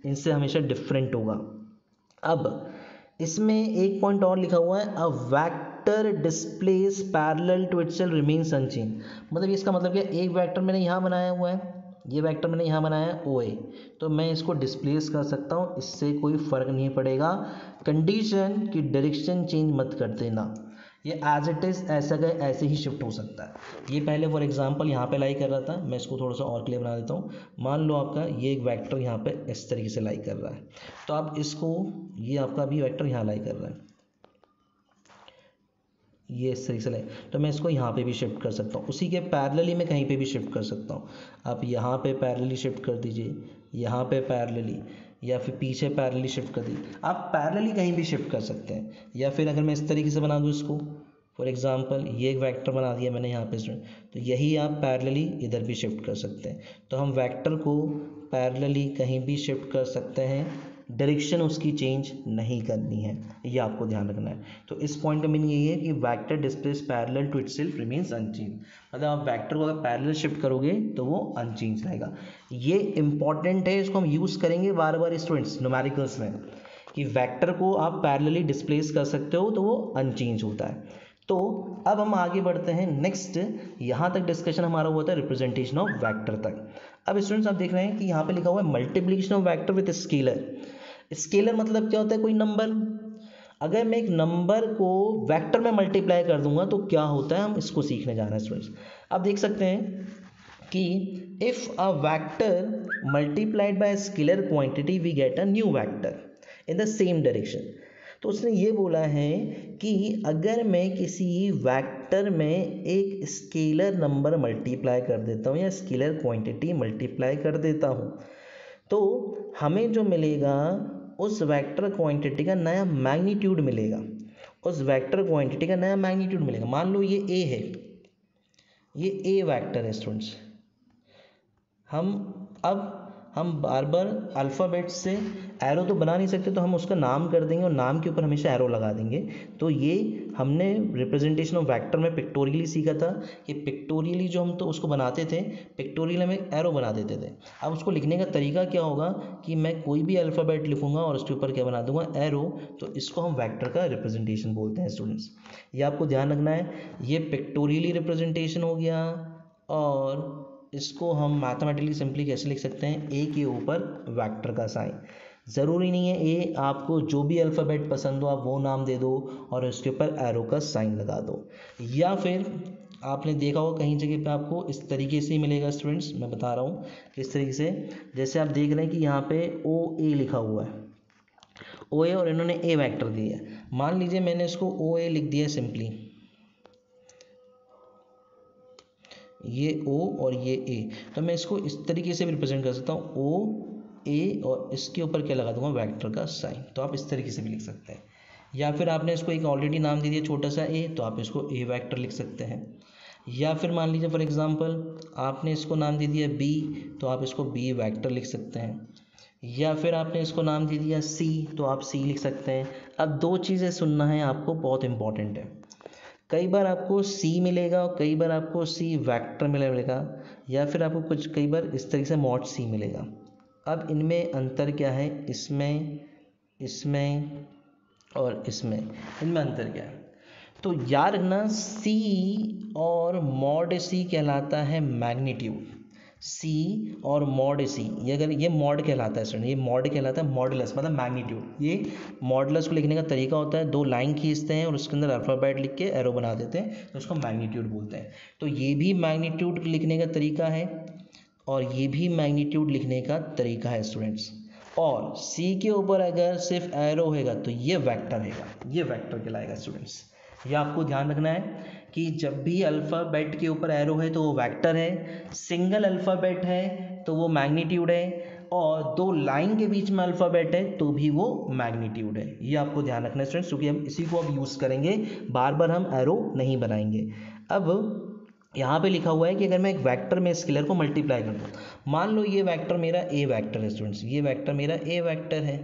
इनसे हमेशा डिफरेंट होगा। अब इसमें एक पॉइंट और लिखा हुआ है, a vector displaced parallel to itself remains unchanged. मतलब इसका मतलब क्या, एक वेक्टर मैंने यहाँ बनाया हुआ है, ये वेक्टर मैंने यहाँ बनाया है OA, तो मैं इसको डिस्प्लेस कर सकता हूँ, इससे कोई फ़र्क नहीं पड़ेगा। कंडीशन की डायरेक्शन चेंज मत कर देना, ये एज इट इज़ ऐसा का ऐसे ही शिफ्ट हो सकता है। ये पहले फॉर एग्जांपल यहाँ पे लाई कर रहा था, मैं इसको थोड़ा सा और क्लियर बना देता हूँ। मान लो आपका ये एक वेक्टर यहाँ पे इस तरीके से लाई कर रहा है, तो आप इसको, ये आपका अभी वेक्टर यहाँ लाई कर रहा है, ये इस तरीके से लाई, तो मैं इसको यहाँ पे भी शिफ्ट कर सकता हूँ, उसी के पैरेलली मैं कहीं पे भी शिफ्ट कर सकता हूँ। आप यहाँ पे पैरेलली शिफ्ट कर दीजिए, यहाँ पे पैरेलली, या फिर पीछे पैरेलली शिफ्ट कर दीजिए, आप पैरेलली कहीं भी शिफ्ट कर सकते हैं। या फिर अगर मैं इस तरीके से बना दूँ इसको, फॉर एग्जांपल ये एक वेक्टर बना दिया मैंने यहाँ पे स्टूडेंट, तो यही आप पैरेलली इधर भी शिफ्ट कर सकते हैं। तो हम वेक्टर को पैरेलली कहीं भी शिफ्ट कर सकते हैं, डायरेक्शन उसकी चेंज नहीं करनी है, ये आपको ध्यान रखना है। तो इस पॉइंट का मीनिंग यही है कि vector displaced parallel to itself remains unchanged, मतलब आप वेक्टर को अगर पैरेलल शिफ्ट करोगे तो वो अनचेंज रहेगा। ये इंपॉर्टेंट है, इसको हम यूज़ करेंगे बार बार स्टूडेंट्स न्यूमेरिकल्स में, कि वेक्टर को आप पैरेलली डिस्प्लेस कर सकते हो तो वो अनचेंज होता है। तो अब हम आगे बढ़ते हैं नेक्स्ट, यहाँ तक डिस्कशन हमारा हुआ था रिप्रेजेंटेशन ऑफ वेक्टर तक। अब स्टूडेंट्स आप देख रहे हैं कि यहाँ पे लिखा हुआ है multiplication of vector with scalar. Scalar मतलब क्या होता है, कोई नंबर। अगर मैं एक नंबर को वेक्टर में मल्टीप्लाई कर दूंगा तो क्या होता है, हम इसको सीखने जा रहे हैं स्टूडेंट्स। आप देख सकते हैं कि if a vector multiplied by scalar quantity we get a new vector in the same direction. तो उसने ये बोला है कि अगर मैं किसी वेक्टर में एक स्केलर नंबर मल्टीप्लाई कर देता हूँ या स्केलर क्वांटिटी मल्टीप्लाई कर देता हूँ, तो हमें जो मिलेगा उस वेक्टर क्वांटिटी का नया मैग्नीट्यूड मिलेगा, उस वेक्टर क्वांटिटी का नया मैग्नीट्यूड मिलेगा। मान लो ये A है, ये A वेक्टर है स्टूडेंट्स। हम बार बार अल्फ़ाबेट से एरो तो बना नहीं सकते, तो हम उसका नाम कर देंगे और नाम के ऊपर हमेशा एरो लगा देंगे। तो ये हमने रिप्रेजेंटेशन ऑफ वेक्टर में पिक्टोरियली सीखा था कि पिक्टोरियली जो हम तो उसको बनाते थे, पिक्टोरियल हम एक एरो बना देते थे। अब उसको लिखने का तरीका क्या होगा कि मैं कोई भी अल्फ़ाबेट लिखूँगा और उसके ऊपर क्या बना दूंगा, एरो, तो इसको हम वेक्टर का रिप्रेजेंटेशन बोलते हैं स्टूडेंट्स। ये आपको ध्यान रखना है, ये पिक्टोरियली रिप्रेजेंटेशन हो गया। और इसको हम मैथमेटिकली सिंपली कैसे लिख सकते हैं, ए के ऊपर वेक्टर का साइन। ज़रूरी नहीं है ए, आपको जो भी अल्फ़ाबेट पसंद हो आप वो नाम दे दो और उसके ऊपर एरो का साइन लगा दो। या फिर आपने देखा होगा कहीं जगह पे आपको इस तरीके से ही मिलेगा स्टूडेंट्स, मैं बता रहा हूँ किस तरीके से। जैसे आप देख रहे हैं कि यहाँ पे OA लिखा हुआ है, OA, और इन्होंने ए वेक्टर दिया है। मान लीजिए मैंने इसको OA लिख दिया सिंपली, ये O और ये A, तो मैं इसको इस तरीके से भी रिप्रेजेंट कर सकता हूँ, OA, और इसके ऊपर क्या लगा दूंगा, वेक्टर का साइन। तो आप इस तरीके से भी लिख सकते हैं। या फिर आपने इसको एक ऑलरेडी नाम दे दिया छोटा सा A, तो आप इसको A वेक्टर लिख सकते हैं। या फिर मान लीजिए फॉर एग्जांपल आपने इसको नाम दे दिया B, तो आप इसको B वेक्टर लिख सकते हैं। या फिर आपने इसको नाम दे दिया C, तो आप C लिख सकते हैं। अब दो चीज़ें सुनना है आपको, बहुत इंपॉर्टेंट है। कई बार आपको C मिलेगा और कई बार आपको C वेक्टर मिलेगा, या फिर आपको कुछ कई बार इस तरीके से मॉड C मिलेगा। अब इनमें अंतर क्या है, इसमें और इसमें, इनमें अंतर क्या है, तो याद रखना C और मॉड C कहलाता है मैग्नीट्यूड, C और मॉड C, ये अगर ये मॉड कहलाता है स्टूडेंट, ये मॉड कहलाता है मॉडुलस मतलब मैग्नीट्यूड। ये मॉडुलस को लिखने का तरीका होता है, दो लाइन खींचते हैं और उसके अंदर अल्फ़ाबेट लिख के एरो बना देते हैं, तो उसको मैग्नीट्यूड बोलते हैं। तो ये भी मैग्नीट्यूड लिखने का तरीका है और ये भी मैग्नीट्यूड लिखने का तरीका है स्टूडेंट्स। और C के ऊपर अगर सिर्फ एरो होगा तो ये वेक्टर रहेगा, ये वेक्टर कहलाएगा स्टूडेंट्स। ये आपको ध्यान रखना है कि जब भी अल्फ़ाबेट के ऊपर एरो है तो वो वेक्टर है, सिंगल अल्फ़ाबेट है तो वो मैग्नीट्यूड है, और दो लाइन के बीच में अल्फ़ाबेट है तो भी वो मैग्नीट्यूड है। ये आपको ध्यान रखना है स्टूडेंट्स, क्योंकि हम इसी को अब यूज़ करेंगे, बार बार हम एरो नहीं बनाएंगे। अब यहाँ पे लिखा हुआ है कि अगर मैं एक वेक्टर में स्केलर को मल्टीप्लाई कर दूँ, मान लो ये वेक्टर मेरा ए वेक्टर है स्टूडेंट्स, ये वेक्टर मेरा ए वेक्टर है।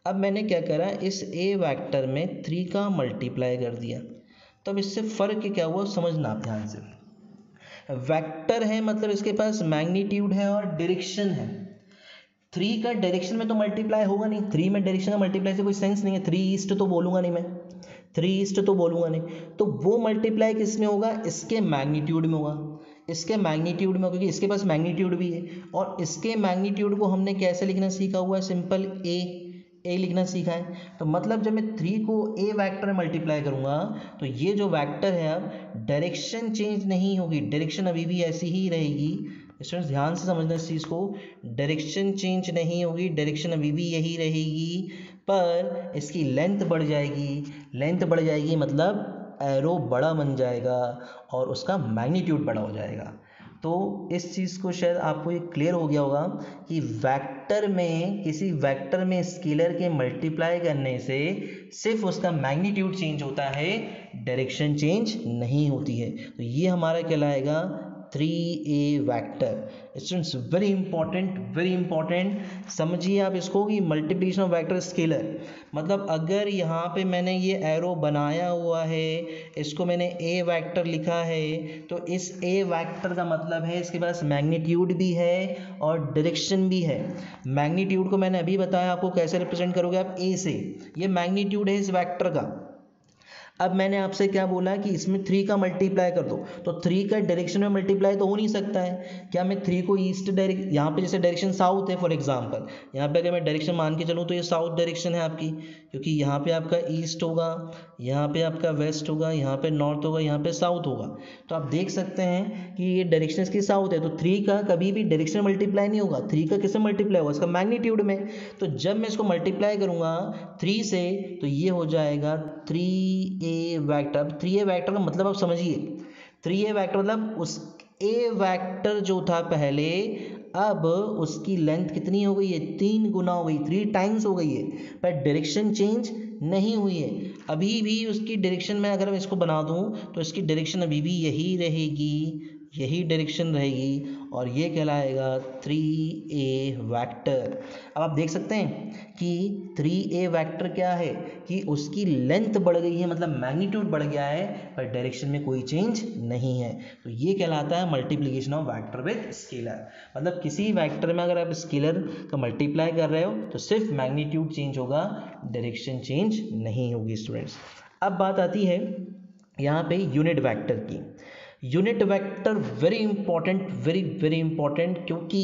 अब मैंने क्या करा, इस ए वेक्टर में 3 का मल्टीप्लाई कर दिया, तो अब इससे फ़र्क क्या हुआ समझना आप ध्यान से। वेक्टर है मतलब इसके पास मैग्नीट्यूड है और डायरेक्शन है। 3 का डायरेक्शन में तो मल्टीप्लाई होगा नहीं, 3 में डायरेक्शन का मल्टीप्लाई से कोई सेंस नहीं है, 3 ईस्ट तो बोलूँगा नहीं मैं, 3 ईस्ट तो बोलूँगा नहीं, तो वो मल्टीप्लाई किस में होगा, इसके मैग्नीट्यूड में होगा, इसके मैग्नीट्यूड में होगा, क्योंकि इसके पास मैग्नीट्यूड भी है। और इसके मैग्नीट्यूड को हमने कैसे लिखना सीखा हुआ है, सिंपल ए लिखना सीखा है। तो मतलब जब मैं 3 को ए वेक्टर में मल्टीप्लाई करूँगा तो ये जो वेक्टर है अब डायरेक्शन चेंज नहीं होगी, डायरेक्शन अभी भी ऐसी ही रहेगी। स्टूडेंट्स ध्यान से समझना इस चीज़ को, डायरेक्शन चेंज नहीं होगी, डायरेक्शन अभी भी यही रहेगी, पर इसकी लेंथ बढ़ जाएगी। लेंथ बढ़ जाएगी मतलब एरो बड़ा बन जाएगा और उसका मैग्नीट्यूड बड़ा हो जाएगा। तो इस चीज़ को शायद आपको ये क्लियर हो गया होगा कि वेक्टर में, किसी वेक्टर में स्केलर के मल्टीप्लाई करने से सिर्फ उसका मैग्नीट्यूड चेंज होता है, डायरेक्शन चेंज नहीं होती है। तो ये हमारा कहलाएगा 3a vector. Students very important समझिए आप इसको कि मल्टीप्लिकेशन ऑफ वेक्टर स्केलर मतलब अगर यहाँ पे मैंने ये एरो बनाया हुआ है, इसको मैंने a वेक्टर लिखा है, तो इस a वेक्टर का मतलब है इसके पास मैग्नीट्यूड भी है और डायरेक्शन भी है। मैग्नीट्यूड को मैंने अभी बताया आपको कैसे रिप्रेजेंट करोगे आप, a से, ये मैग्नीट्यूड है इस वेक्टर का। अब मैंने आपसे क्या बोला कि इसमें 3 का मल्टीप्लाई कर दो, तो 3 का डायरेक्शन में मल्टीप्लाई तो हो नहीं सकता है। क्या मैं 3 को ईस्ट डायरेक्शन, यहाँ पे जैसे डायरेक्शन साउथ है फॉर एग्जांपल, यहाँ पे अगर मैं डायरेक्शन मान के चलूँ तो ये साउथ डायरेक्शन है आपकी, क्योंकि यहाँ पे आपका ईस्ट होगा, यहाँ पे आपका वेस्ट होगा, यहाँ पे नॉर्थ होगा, यहाँ पे साउथ होगा। तो आप देख सकते हैं कि ये डायरेक्शन इसकी साउथ है, तो 3 का कभी भी डायरेक्शन मल्टीप्लाई नहीं होगा, 3 का किससे मल्टीप्लाई होगा, इसका मैग्नीट्यूड में। तो जब मैं इसको मल्टीप्लाई करूँगा 3 से तो ये हो जाएगा 3a वेक्टर। अब 3a वेक्टर का मतलब आप समझिए, 3a वेक्टर मतलब उस a वेक्टर जो था पहले, अब उसकी लेंथ कितनी हो गई है, 3 गुना हो गई, 3 टाइम्स हो गई है, पर डायरेक्शन चेंज नहीं हुई है। अभी भी उसकी डायरेक्शन में अगर मैं इसको बना दूं तो इसकी डायरेक्शन अभी भी यही रहेगी, यही डायरेक्शन रहेगी, और ये कहलाएगा 3a वेक्टर। अब आप देख सकते हैं कि 3a वेक्टर क्या है कि उसकी लेंथ बढ़ गई है, मतलब मैग्नीट्यूड बढ़ गया है, पर डायरेक्शन में कोई चेंज नहीं है। तो ये कहलाता है multiplication of vector with scalar. मतलब किसी वेक्टर में अगर आप स्केलर का मल्टीप्लाई कर रहे हो तो सिर्फ मैग्नीट्यूड चेंज होगा, डायरेक्शन चेंज नहीं होगी स्टूडेंट्स। अब बात आती है यहाँ पे यूनिट वेक्टर की। यूनिट वेक्टर वेरी इंपॉर्टेंट, क्योंकि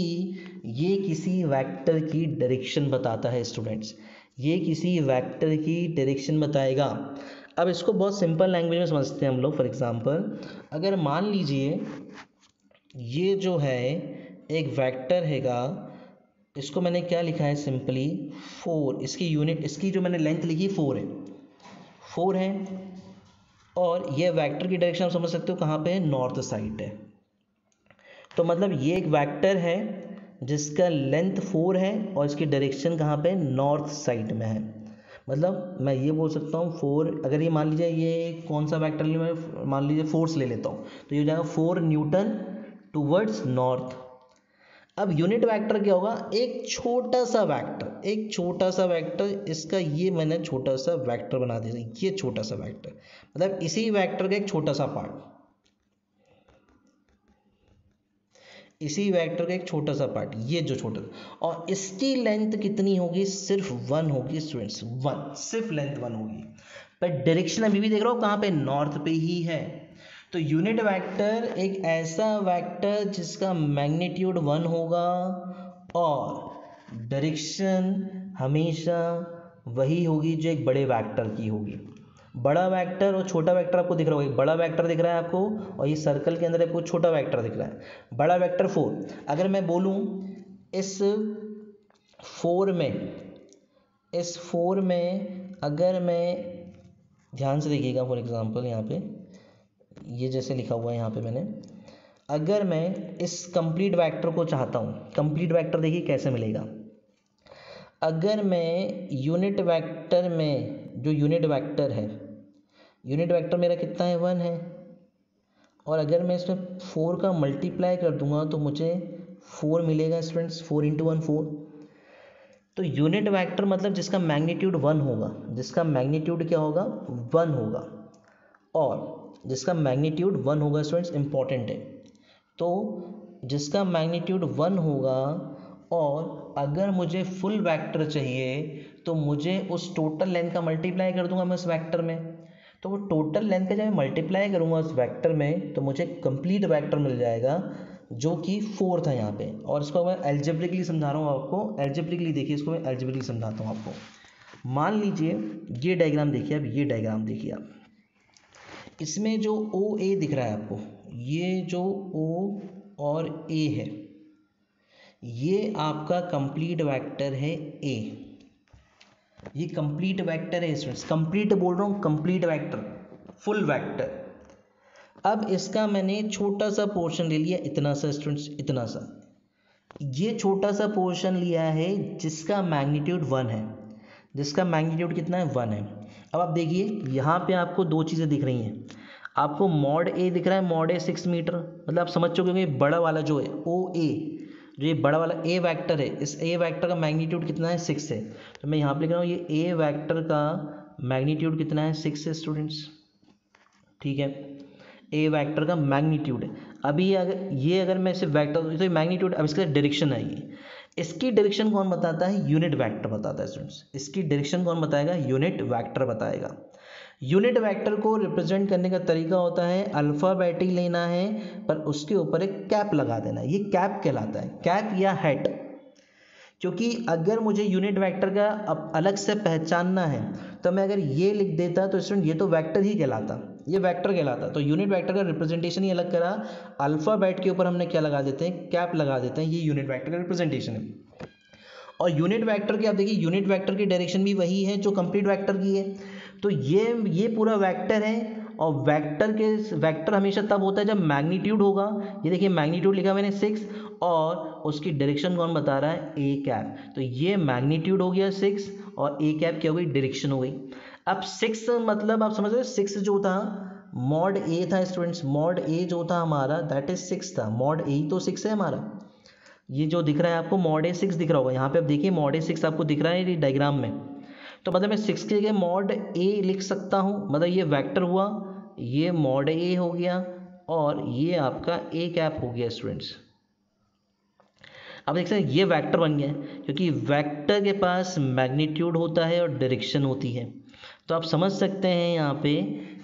ये किसी वेक्टर की डायरेक्शन बताता है स्टूडेंट्स, ये किसी वेक्टर की डायरेक्शन बताएगा। अब इसको बहुत सिंपल लैंग्वेज में समझते हैं हम लोग। फॉर एग्जांपल अगर मान लीजिए ये जो है एक वेक्टर हैगा, इसको मैंने क्या लिखा है सिंपली 4, इसकी यूनिट, इसकी जो मैंने लेंथ लिखी 4 है, और ये वेक्टर की डायरेक्शन आप समझ सकते हो कहाँ पे है, नॉर्थ साइड है। तो मतलब ये एक वेक्टर है जिसका लेंथ 4 है और इसकी डायरेक्शन कहाँ पे, नॉर्थ साइड में है। मतलब मैं ये बोल सकता हूँ 4, अगर ये मान लीजिए ये कौन सा वेक्टर ले, मैं मान लीजिए फोर्स ले लेता हूँ, तो ये हो जाएगा 4 न्यूटन टूवर्ड्स नॉर्थ। अब यूनिट वेक्टर क्या होगा, एक छोटा सा वेक्टर, इसका ये मैंने छोटा सा वेक्टर बना दिया, ये छोटा सा वेक्टर, मतलब इसी वेक्टर का एक छोटा सा पार्ट, इसी वेक्टर का एक छोटा सा पार्ट, ये जो छोटा, और इसकी लेंथ कितनी होगी, सिर्फ 1 होगी स्टूडेंट्स, 1, सिर्फ लेंथ 1 होगी, पर डायरेक्शन अभी भी देख रहा हो कहाँ पे, नॉर्थ पे ही है। तो यूनिट वेक्टर एक ऐसा वेक्टर जिसका मैग्नीट्यूड 1 होगा और डायरेक्शन हमेशा वही होगी जो एक बड़े वेक्टर की होगी। बड़ा वेक्टर और छोटा वेक्टर आपको दिख रहा होगा, बड़ा वेक्टर दिख रहा है आपको और ये सर्कल के अंदर आपको छोटा वेक्टर दिख रहा है। बड़ा वेक्टर 4, अगर मैं बोलूँ इस 4 में अगर मैं, ध्यान से देखिएगा, फॉर एग्जांपल यहाँ पे ये जैसे लिखा हुआ है यहाँ पे मैंने, अगर मैं इस कंप्लीट वेक्टर को चाहता हूँ, कंप्लीट वेक्टर देखिए कैसे मिलेगा। अगर मैं यूनिट वेक्टर में, जो यूनिट वेक्टर है, यूनिट वेक्टर मेरा कितना है 1 है, और अगर मैं इसमें 4 का मल्टीप्लाई कर दूंगा तो मुझे 4 मिलेगा स्टूडेंट्स, 4 इंटू 1 4। तो यूनिट वेक्टर मतलब जिसका मैग्नीट्यूड 1 होगा, जिसका मैग्नीट्यूड क्या होगा 1 होगा, और जिसका मैग्नीट्यूड 1 होगा स्टूडेंट्स इंपॉर्टेंट है। तो जिसका मैग्नीट्यूड 1 होगा, और अगर मुझे फुल वेक्टर चाहिए तो मुझे उस टोटल लेंथ का मल्टीप्लाई कर दूंगा मैं उस वेक्टर में। तो वो टोटल लेंथ का जब मैं मल्टीप्लाई करूंगा उस वेक्टर में तो मुझे कंप्लीट वेक्टर मिल जाएगा जो कि 4 था यहाँ पे। और इसको मैं एल्जेब्रिकली समझा रहा हूँ आपको, एल्जेब्रिकली देखिए, इसको मैं एल्जेब्रिकली समझाता हूँ आपको। मान लीजिए ये डायग्राम देखिए, अब ये डायग्राम देखिए आप, इसमें जो ओ ए दिख रहा है आपको, ये जो ओ और ए है, ये आपका कंप्लीट वेक्टर है ए। ये कंप्लीट वेक्टर है स्टूडेंट्स, कंप्लीट बोल रहा हूँ, कंप्लीट वेक्टर, फुल वेक्टर। अब इसका मैंने छोटा सा पोर्शन ले लिया, इतना सा स्टूडेंट्स, इतना सा। ये छोटा सा पोर्शन लिया है जिसका मैग्नीट्यूड 1 है, जिसका मैग्नीट्यूड कितना है 1 है। अब आप देखिए यहाँ पे आपको दो चीज़ें दिख रही हैं, आपको मॉड ए दिख रहा है, मॉड ए 6 मीटर, मतलब आप समझ चुके होंगे बड़ा वाला जो है ओ ए, जो ये बड़ा वाला ए वेक्टर है, इस ए वेक्टर का मैग्नीट्यूड कितना है 6 है। तो मैं यहाँ पे लिख रहा हूँ ये ए वेक्टर का मैग्नीट्यूड कितना है 6 है स्टूडेंट्स, ठीक है, ए वेक्टर का मैग्नीट्यूड है। अभी अगर मैं इसे वेक्टर, तो मैग्नीट्यूड, अब इसका डायरेक्शन आएगी, इसकी डायरेक्शन कौन बताता है, यूनिट वेक्टर बताता है स्टूडेंट्स। इसकी डायरेक्शन कौन बताएगा, यूनिट वेक्टर बताएगा। यूनिट वेक्टर को रिप्रेजेंट करने का तरीका होता है अल्फ़ाबेटिक लेना है, पर उसके ऊपर एक कैप लगा देना, ये कैप कहलाता है, कैप या हैट। क्योंकि अगर मुझे यूनिट वेक्टर का अब अलग से पहचानना है तो मैं अगर ये लिख देता तो स्टूडेंट ये तो वेक्टर ही कहलाता, ये वेक्टर कहलाता। तो यूनिट वेक्टर का रिप्रेजेंटेशन ही अलग करा, अल्फ़ाबेट के ऊपर हमने क्या लगा देते हैं, कैप लगा देते हैं, ये यूनिट वेक्टर का रिप्रेजेंटेशन है। और यूनिट वेक्टर की आप देखिए, यूनिट वेक्टर की डायरेक्शन भी वही है जो कंप्लीट वेक्टर की है। तो ये पूरा वेक्टर है, और वेक्टर हमेशा तब होता है जब मैग्नीट्यूड होगा, ये देखिए मैग्नीट्यूड लिखा मैंने 6, और उसकी डायरेक्शन कौन बता रहा है, ए कैप। तो ये मैग्नीट्यूड हो गया 6 और ए कैप क्या हो गई, डायरेक्शन हो गई। अब 6 मतलब आप समझ रहे हो, 6 जो था मॉड ए था स्टूडेंट्स, मॉड ए जो था हमारा दैट इज 6 था, मॉड ए तो 6 है हमारा। ये जो दिख रहा है आपको मॉड ए 6 दिख रहा होगा, यहाँ पे आप देखिए मॉड ए 6 आपको दिख रहा है डायग्राम में। तो मतलब मैं 6 की जगह मॉड ए लिख सकता हूँ, मतलब ये वेक्टर हुआ, ये मॉड ए हो गया, और ये आपका ए कैप हो गया स्टूडेंट्स। अब देख सकते हैं ये वेक्टर बन गया, क्योंकि वेक्टर के पास मैग्नीट्यूड होता है और डायरेक्शन होती है। तो आप समझ सकते हैं यहाँ पे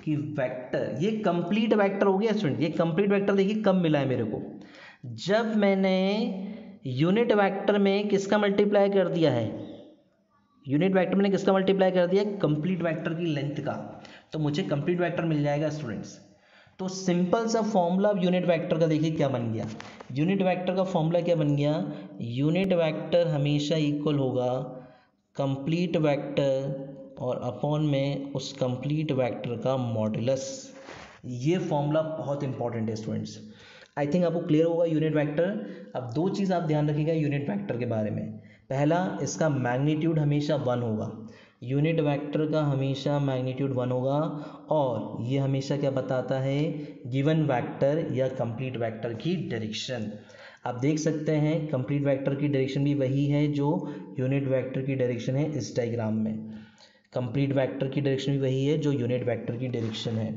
कि वेक्टर, ये कंप्लीट वेक्टर हो गया स्टूडेंट। ये कंप्लीट वेक्टर देखिए कब मिला है मेरे को, जब मैंने यूनिट वेक्टर में किसका मल्टीप्लाई कर दिया है, यूनिट वेक्टर में किसका मल्टीप्लाई कर दिया, कंप्लीट वेक्टर की लेंथ का, तो मुझे कंप्लीट वेक्टर मिल जाएगा स्टूडेंट्स। तो सिंपल सा फॉर्मूला अब यूनिट वेक्टर का देखिए क्या बन गया, यूनिट वेक्टर का फॉर्मूला क्या बन गया, यूनिट वेक्टर हमेशा इक्वल होगा कंप्लीट वेक्टर और अपॉन में उस कंप्लीट वेक्टर का मॉडुलस। ये फॉर्मूला बहुत इंपॉर्टेंट है स्टूडेंट्स, आई थिंक आपको क्लियर होगा यूनिट वेक्टर। अब दो चीज़ आप ध्यान रखिएगा यूनिट वेक्टर के बारे में, पहला इसका मैग्नीट्यूड हमेशा 1 होगा, यूनिट वेक्टर का हमेशा मैग्नीट्यूड 1 होगा, और ये हमेशा क्या बताता है, गिवन वेक्टर या कंप्लीट वेक्टर की डायरेक्शन। आप देख सकते हैं कंप्लीट वेक्टर की डायरेक्शन भी वही है जो यूनिट वेक्टर की डायरेक्शन है इस डायग्राम में, कंप्लीट वेक्टर की डायरेक्शन भी वही है जो यूनिट वेक्टर की डायरेक्शन है।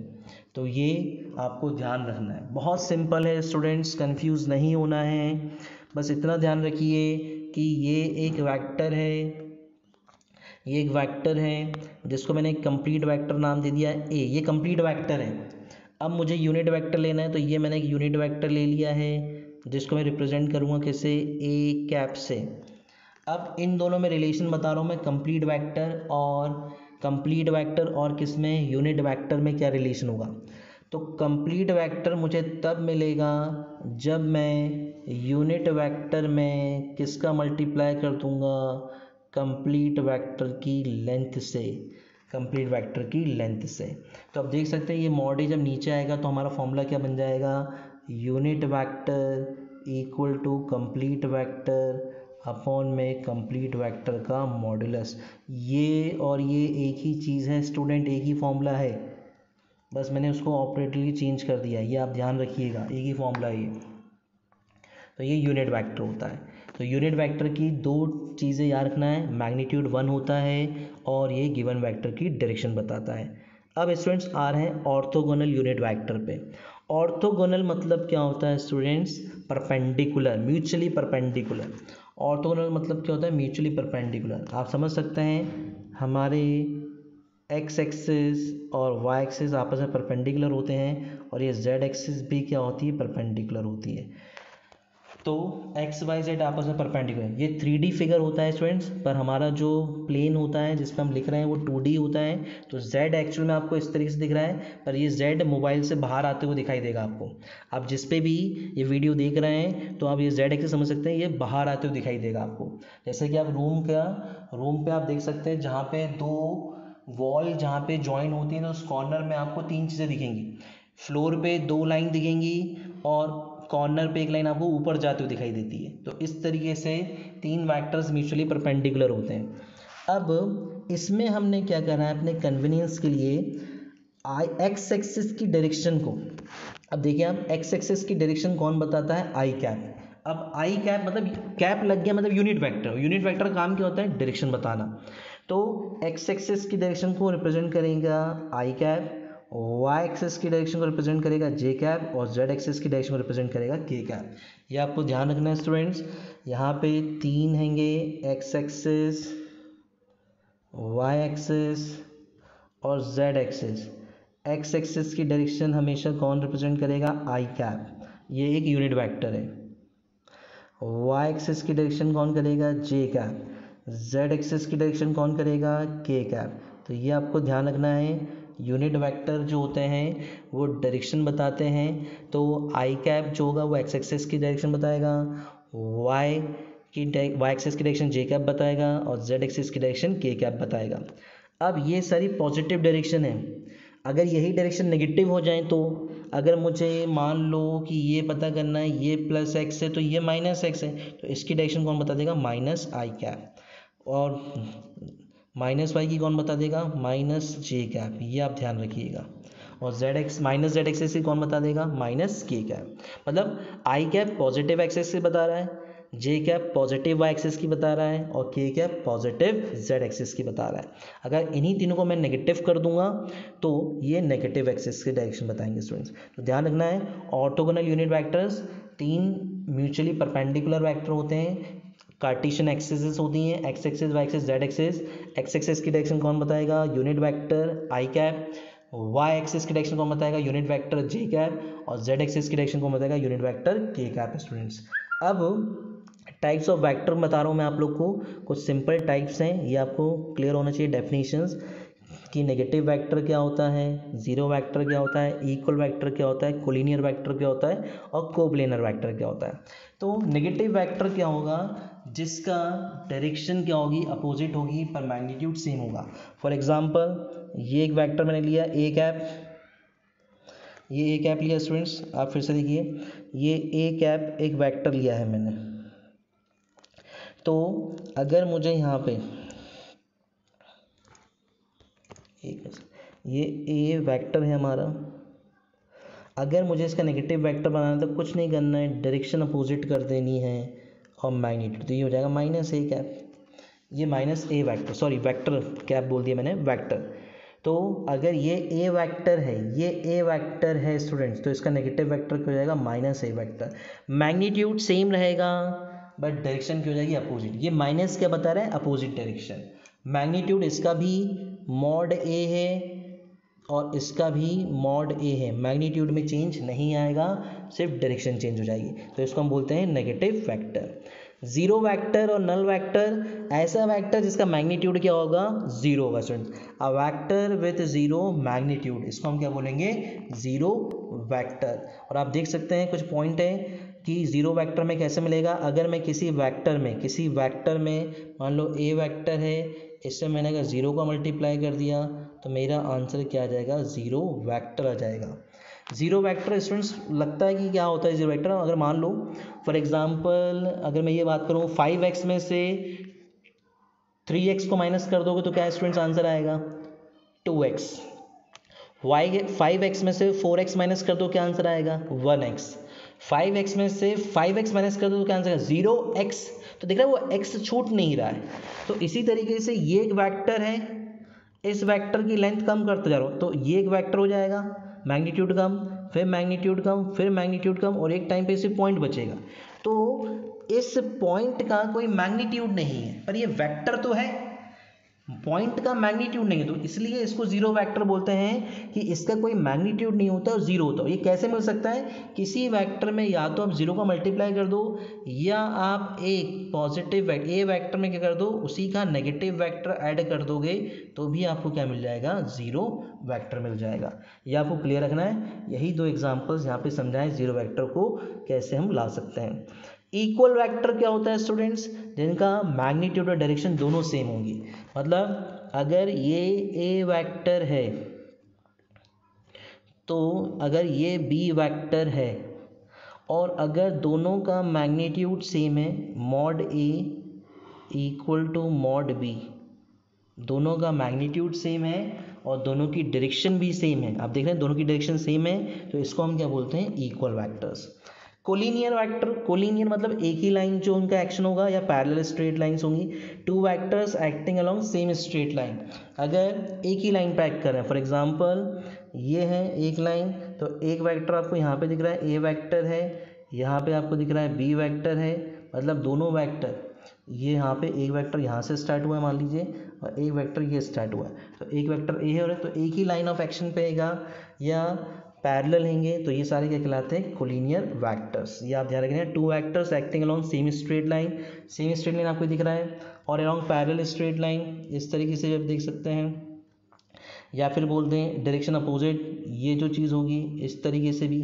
तो ये आपको ध्यान रखना है, बहुत सिंपल है स्टूडेंट्स, कंफ्यूज नहीं होना है, बस इतना ध्यान रखिए कि ये एक वेक्टर है, ये एक वेक्टर है जिसको मैंने कंप्लीट वेक्टर नाम दे दिया ए, ये कंप्लीट वेक्टर है। अब मुझे यूनिट वेक्टर लेना है, तो ये मैंने एक यूनिट वेक्टर ले लिया है जिसको मैं रिप्रेजेंट करूँगा किससे, ए कैप से। अब इन दोनों में रिलेशन बता रहा हूँ मैं, कंप्लीट वेक्टर और किस में, यूनिट वेक्टर में क्या रिलेशन होगा। तो कंप्लीट वेक्टर मुझे तब मिलेगा जब मैं यूनिट वेक्टर में किसका मल्टीप्लाई कर दूंगा, कंप्लीट वेक्टर की लेंथ से, कंप्लीट वेक्टर की लेंथ से। तो आप देख सकते हैं ये मॉड ए जब नीचे आएगा तो हमारा फॉर्मूला क्या बन जाएगा, unit vector equal to complete vector upon में कंप्लीट वेक्टर का मॉड्यूलस। ये और ये एक ही चीज़ है स्टूडेंट, एक ही फॉर्मूला है, बस मैंने उसको ऑपरेटरली चेंज कर दिया, ये आप ध्यान रखिएगा, एक ही फॉर्मूला है ये। तो ये यूनिट वेक्टर होता है। तो यूनिट वेक्टर की दो चीज़ें याद रखना है, मैग्नीट्यूड 1 होता है और ये गिवन वेक्टर की डायरेक्शन बताता है। अब स्टूडेंट्स आ रहे हैं ऑर्थोगोनल यूनिट वेक्टर पे। ऑर्थोगोनल मतलब क्या होता है students? Perpendicular, mutually perpendicular. Orthogonal मतलब क्या होता है? Mutually perpendicular. आप समझ सकते हैं हमारे एक्स एक्सिस और वाई एक्सिस आपस में परपेंडिकुलर होते हैं और ये जेड एक्सिस भी क्या होती है? परपेंडिकुलर होती है। तो एक्स वाई जेड आपस में परपेंडिकुलर, ये 3D फिगर होता है स्टूडेंट्स, पर हमारा जो प्लेन होता है जिस पर हम लिख रहे हैं वो 2D होता है। तो जेड एक्चुअल में आपको इस तरीके से दिख रहा है, पर ये जेड मोबाइल से बाहर आते हुए दिखाई देगा आपको। आप जिस पे भी ये वीडियो देख रहे हैं तो आप ये जेड एक्सिस समझ सकते हैं, ये बाहर आते हुए दिखाई देगा आपको। जैसे कि आप रूम पे आप देख सकते हैं जहाँ पे दो वॉल जहाँ पे ज्वाइन होती है तो उस कॉर्नर में आपको तीन चीज़ें दिखेंगी। फ्लोर पे दो लाइन दिखेंगी और कॉर्नर पे एक लाइन आपको ऊपर जाते हुए दिखाई देती है। तो इस तरीके से तीन वेक्टर्स म्यूचुअली परपेंडिकुलर होते हैं। अब इसमें हमने क्या करना है अपने कन्वीनियंस के लिए, एक्स एक्सिस की डायरेक्शन को, अब देखिए आप एक्स एक्सिस की डायरेक्शन कौन बताता है? आई कैप। अब आई कैप मतलब कैप लग गया मतलब यूनिट वेक्टर। यूनिट वेक्टर का काम क्या होता है? डायरेक्शन बताना। तो एक्स एक्सिस की डायरेक्शन को रिप्रेजेंट करेगा आई कैप, वाई एक्सिस की डायरेक्शन को रिप्रेजेंट करेगा जे कैप और जेड एक्सिस की डायरेक्शन को रिप्रेजेंट करेगा के कैप। ये आपको ध्यान रखना है स्टूडेंट्स। यहाँ पे तीन हैंगे, एक्स एक्सिस, वाई एक्सिस और जेड एक्सिस। एक्स एक्सिस की डायरेक्शन हमेशा कौन रिप्रेजेंट करेगा? आई कैप, ये एक यूनिट वेक्टर है। वाई एक्सिस की डायरेक्शन कौन करेगा? जे कैप। जेड एक्सिस की डायरेक्शन कौन करेगा? के कैप। तो ये आपको ध्यान रखना है, यूनिट वेक्टर जो होते हैं वो डायरेक्शन बताते हैं। तो आई कैप जो होगा वो एक्स एक्सिस की डायरेक्शन बताएगा, वाई एक्सिस की डायरेक्शन जे कैप बताएगा और जेड एक्सिस की डायरेक्शन के कैप बताएगा। अब ये सारी पॉजिटिव डायरेक्शन है। अगर यही डायरेक्शन नेगेटिव हो जाए तो, अगर मुझे मान लो कि ये पता करना है ये प्लस एक्स है तो ये माइनस एक्स है, तो इसकी डायरेक्शन कौन बता देगा? माइनस आई कैप। और माइनस वाई की कौन बता देगा? माइनस जे कैप। ये आप ध्यान रखिएगा। और Z x minus Z axis की कौन बता देगा? माइनस के कैप। मतलब आई कैप पॉजिटिव एक्सिस से बता रहा है, जे कैप पॉजिटिव वाई एक्सिस की बता रहा है और के कैप पॉजिटिव जेड एक्सिस की बता रहा है। अगर इन्हीं तीनों को मैं नेगेटिव कर दूंगा तो ये नेगेटिव एक्सिस की डायरेक्शन बताएंगे स्टूडेंट्स। तो ध्यान रखना है, ऑर्थोगोनल यूनिट वेक्टर्स तीन म्यूचुअली परपेंडिकुलर वेक्टर होते हैं, कार्टेशियन एक्सिस होती हैं, x axis y axis z axis. X axis की डायरेक्शन कौन बताएगा? Unit vector i cap. Y axis की डायरेक्शन कौन बताएगा? Unit vector j cap. और जेड एक्सिस की डायरेक्शन कौन बताएगा? Unit vector k cap students. अब टाइप्स ऑफ वेक्टर बता रहा हूँ मैं आप लोग को, कुछ सिंपल टाइप्स हैं, ये आपको क्लियर होना चाहिए डेफिनेशंस कि नेगेटिव वेक्टर क्या होता है, जीरो वेक्टर क्या होता है, इक्वल वेक्टर क्या होता है, कोलिनियर वेक्टर क्या होता है और कोप्लेनर वेक्टर क्या होता है। तो नेगेटिव वेक्टर क्या होगा? जिसका डायरेक्शन क्या होगी? अपोजिट होगी पर मैग्नीट्यूड सेम होगा। फॉर एग्जांपल ये एक वेक्टर मैंने लिया ए कैप, ये ए कैप लिया स्टूडेंट्स, आप फिर से देखिए, ये ए कैप एक वेक्टर लिया है मैंने। तो अगर मुझे यहाँ पे ये ए वेक्टर है हमारा, अगर मुझे इसका नेगेटिव वेक्टर बनाना है तो कुछ नहीं करना है, डायरेक्शन अपोजिट कर देनी है और मैग्नीट्यूड, तो ये हो जाएगा माइनस ए कैप। ये माइनस ए वेक्टर, सॉरी वेक्टर कैप बोल दिया मैंने, वेक्टर। तो अगर ये ए वेक्टर है, ये ए वेक्टर है स्टूडेंट्स, तो इसका नेगेटिव वेक्टर क्या हो जाएगा? माइनस ए वेक्टर। मैग्नीट्यूड सेम रहेगा बट डायरेक्शन क्या हो जाएगी? अपोजिट। ये माइनस क्या बता रहा है? Opposite direction. मैग्नीट्यूड इसका भी मॉड ए है और इसका भी मॉड ए है, मैग्नीट्यूड में चेंज नहीं आएगा, सिर्फ डायरेक्शन चेंज हो जाएगी। तो इसको हम बोलते हैं नेगेटिव वेक्टर। जीरो वेक्टर और नल वेक्टर, ऐसा वेक्टर जिसका मैग्नीट्यूड क्या होगा? जीरो होगा students. A vector with zero magnitude, इसको हम क्या बोलेंगे? Zero vector. और आप देख सकते हैं कुछ पॉइंट है कि जीरो वेक्टर में कैसे मिलेगा। अगर मैं किसी वेक्टर में मान लो ए वेक्टर है, इससे मैंने अगर जीरो का मल्टीप्लाई कर दिया तो मेरा आंसर क्या आ जाएगा? जीरो वेक्टर आ जाएगा। जीरो वेक्टर स्टूडेंट्स लगता है कि क्या होता है जीरो वेक्टर, अगर मान लो फॉर एग्जांपल अगर मैं ये बात करूँ 5x में से 3x को माइनस कर दोगे तो क्या स्टूडेंट्स आंसर आएगा 2x। 5x में से 4x माइनस कर दो क्या आंसर आएगा 1x। 5x में से 5x माइनस कर दो तो क्या आंसर आएगा 0x। तो देख रहे हो वो x छूट नहीं रहा है। तो इसी तरीके से ये एक वेक्टर है, इस वेक्टर की लेंथ कम करते जा रहा हो तो ये एक वेक्टर हो जाएगा, मैग्नीट्यूड कम, फिर मैग्नीट्यूड कम, फिर मैग्नीट्यूड कम, और एक टाइम पे इसे पॉइंट बचेगा। तो इस पॉइंट का कोई मैग्नीट्यूड नहीं है पर ये वेक्टर तो है, पॉइंट का मैग्नीट्यूड नहीं है, तो इसलिए इसको जीरो वेक्टर बोलते हैं कि इसका कोई मैग्नीट्यूड नहीं होता और जीरो होता है। ये कैसे मिल सकता है, किसी वेक्टर में या तो आप जीरो का मल्टीप्लाई कर दो या आप एक पॉजिटिव ए वेक्टर में क्या कर दो उसी का नेगेटिव वेक्टर ऐड कर दोगे तो भी आपको क्या मिल जाएगा जीरो वेक्टर मिल जाएगा। ये आपको क्लियर रखना है। यही दो एग्जाम्पल्स यहाँ पे समझाएं जीरो वेक्टर को कैसे हम ला सकते हैं। इक्वल वेक्टर क्या होता है स्टूडेंट्स, जिनका मैग्नीट्यूड और डायरेक्शन दोनों सेम होंगी। मतलब अगर ये ए वेक्टर है तो अगर ये बी वेक्टर है और अगर दोनों का मैग्नीट्यूड सेम है, mod a equal to mod b, दोनों का मैग्नीट्यूड सेम है और दोनों की डायरेक्शन भी सेम है, आप देख रहे हैं दोनों की डायरेक्शन सेम है, तो इसको हम क्या बोलते हैं equal vectors. Collinear vector, collinear मतलब एक ही लाइन जो उनका एक्शन होगा या पैरेलल स्ट्रेट लाइंस होंगी, two vectors acting along same straight line. अगर एक ही लाइन पे एक्ट कर रहे हैं, फॉर एग्जांपल ये है एक लाइन, तो एक वेक्टर आपको यहाँ पे दिख रहा है ए वेक्टर है, यहाँ पे आपको दिख रहा है बी वेक्टर है, मतलब दोनों वेक्टर, ये यहाँ पे एक वेक्टर यहाँ से स्टार्ट हुआ है मान लीजिए और एक वेक्टर ये स्टार्ट हुआ है, तो एक वेक्टर ए है और तो एक ही लाइन ऑफ एक्शन पे आएगा या पैरेलल होंगे, तो ये सारे क्या कहलाते हैं कोलिनियर वेक्टर्स। ये आप ध्यान रखना, two vectors acting along same straight line, same straight line आपको दिख रहा है और अलोंग पैरेलल स्ट्रेट लाइन, इस तरीके से आप देख सकते हैं। या फिर बोल दें डायरेक्शन अपोजिट, ये जो चीज़ होगी इस तरीके से भी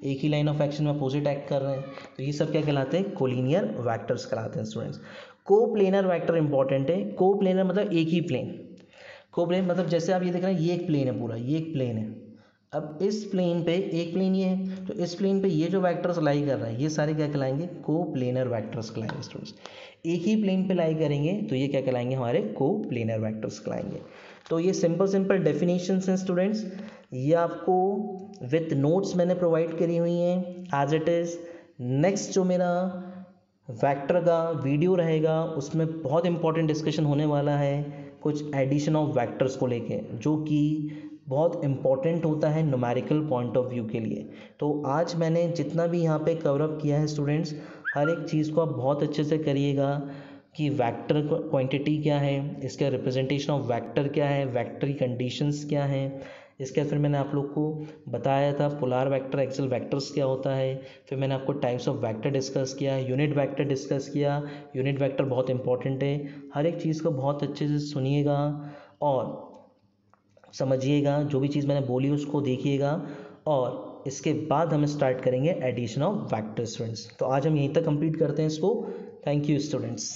एक ही लाइन ऑफ एक्शन में अपोजिट एक्ट कर रहे हैं, तो ये सब क्या कहलाते हैं कोलिनियर वेक्टर्स कहलाते हैं स्टूडेंट्स। को प्लेनर वेक्टर इंपॉर्टेंट है। को प्लेनर मतलब एक ही प्लेन, को प्लेन मतलब जैसे आप ये देख रहे हैं ये एक प्लेन है, पूरा ये एक प्लेन है, अब इस प्लेन पे एक प्लेन ये है, तो इस प्लेन पे ये जो वेक्टर्स लाई कर रहे हैं ये सारे क्या कहलाएंगे को प्लेनर वेक्टर्स कहलाएंगे स्टूडेंट्स। एक ही प्लेन पे लाई करेंगे तो ये क्या कहलाएंगे हमारे को प्लेनर वेक्टर्स कहलाएंगे। तो ये सिंपल डेफिनेशंस हैं स्टूडेंट्स, ये आपको विथ नोट्स मैंने प्रोवाइड करी हुई हैं एज इट इज़। नेक्स्ट जो मेरा वेक्टर का वीडियो रहेगा उसमें बहुत इंपॉर्टेंट डिस्कशन होने वाला है कुछ एडिशन ऑफ वेक्टर्स को लेके, जो कि बहुत इम्पॉर्टेंट होता है न्यूमेरिकल पॉइंट ऑफ व्यू के लिए। तो आज मैंने जितना भी यहाँ पे कवर अप किया है स्टूडेंट्स, हर एक चीज़ को आप बहुत अच्छे से करिएगा कि वेक्टर क्वांटिटी क्या है, इसका रिप्रेजेंटेशन ऑफ वेक्टर क्या है, वेक्टर की कंडीशंस क्या हैं, इसके फिर मैंने आप लोग को बताया था पोलर वेक्टर एक्सियल वेक्टर्स क्या होता है, फिर मैंने आपको टाइप्स ऑफ वेक्टर डिस्कस किया, यूनिट वेक्टर डिस्कस किया। यूनिट वेक्टर बहुत इंपॉर्टेंट है, हर एक चीज़ को बहुत अच्छे से सुनिएगा और समझिएगा, जो भी चीज़ मैंने बोली उसको देखिएगा और इसके बाद हम स्टार्ट करेंगे एडिशन ऑफ वेक्टर स्टूडेंट्स। तो आज हम यहीं तक कंप्लीट करते हैं इसको। Thank you students.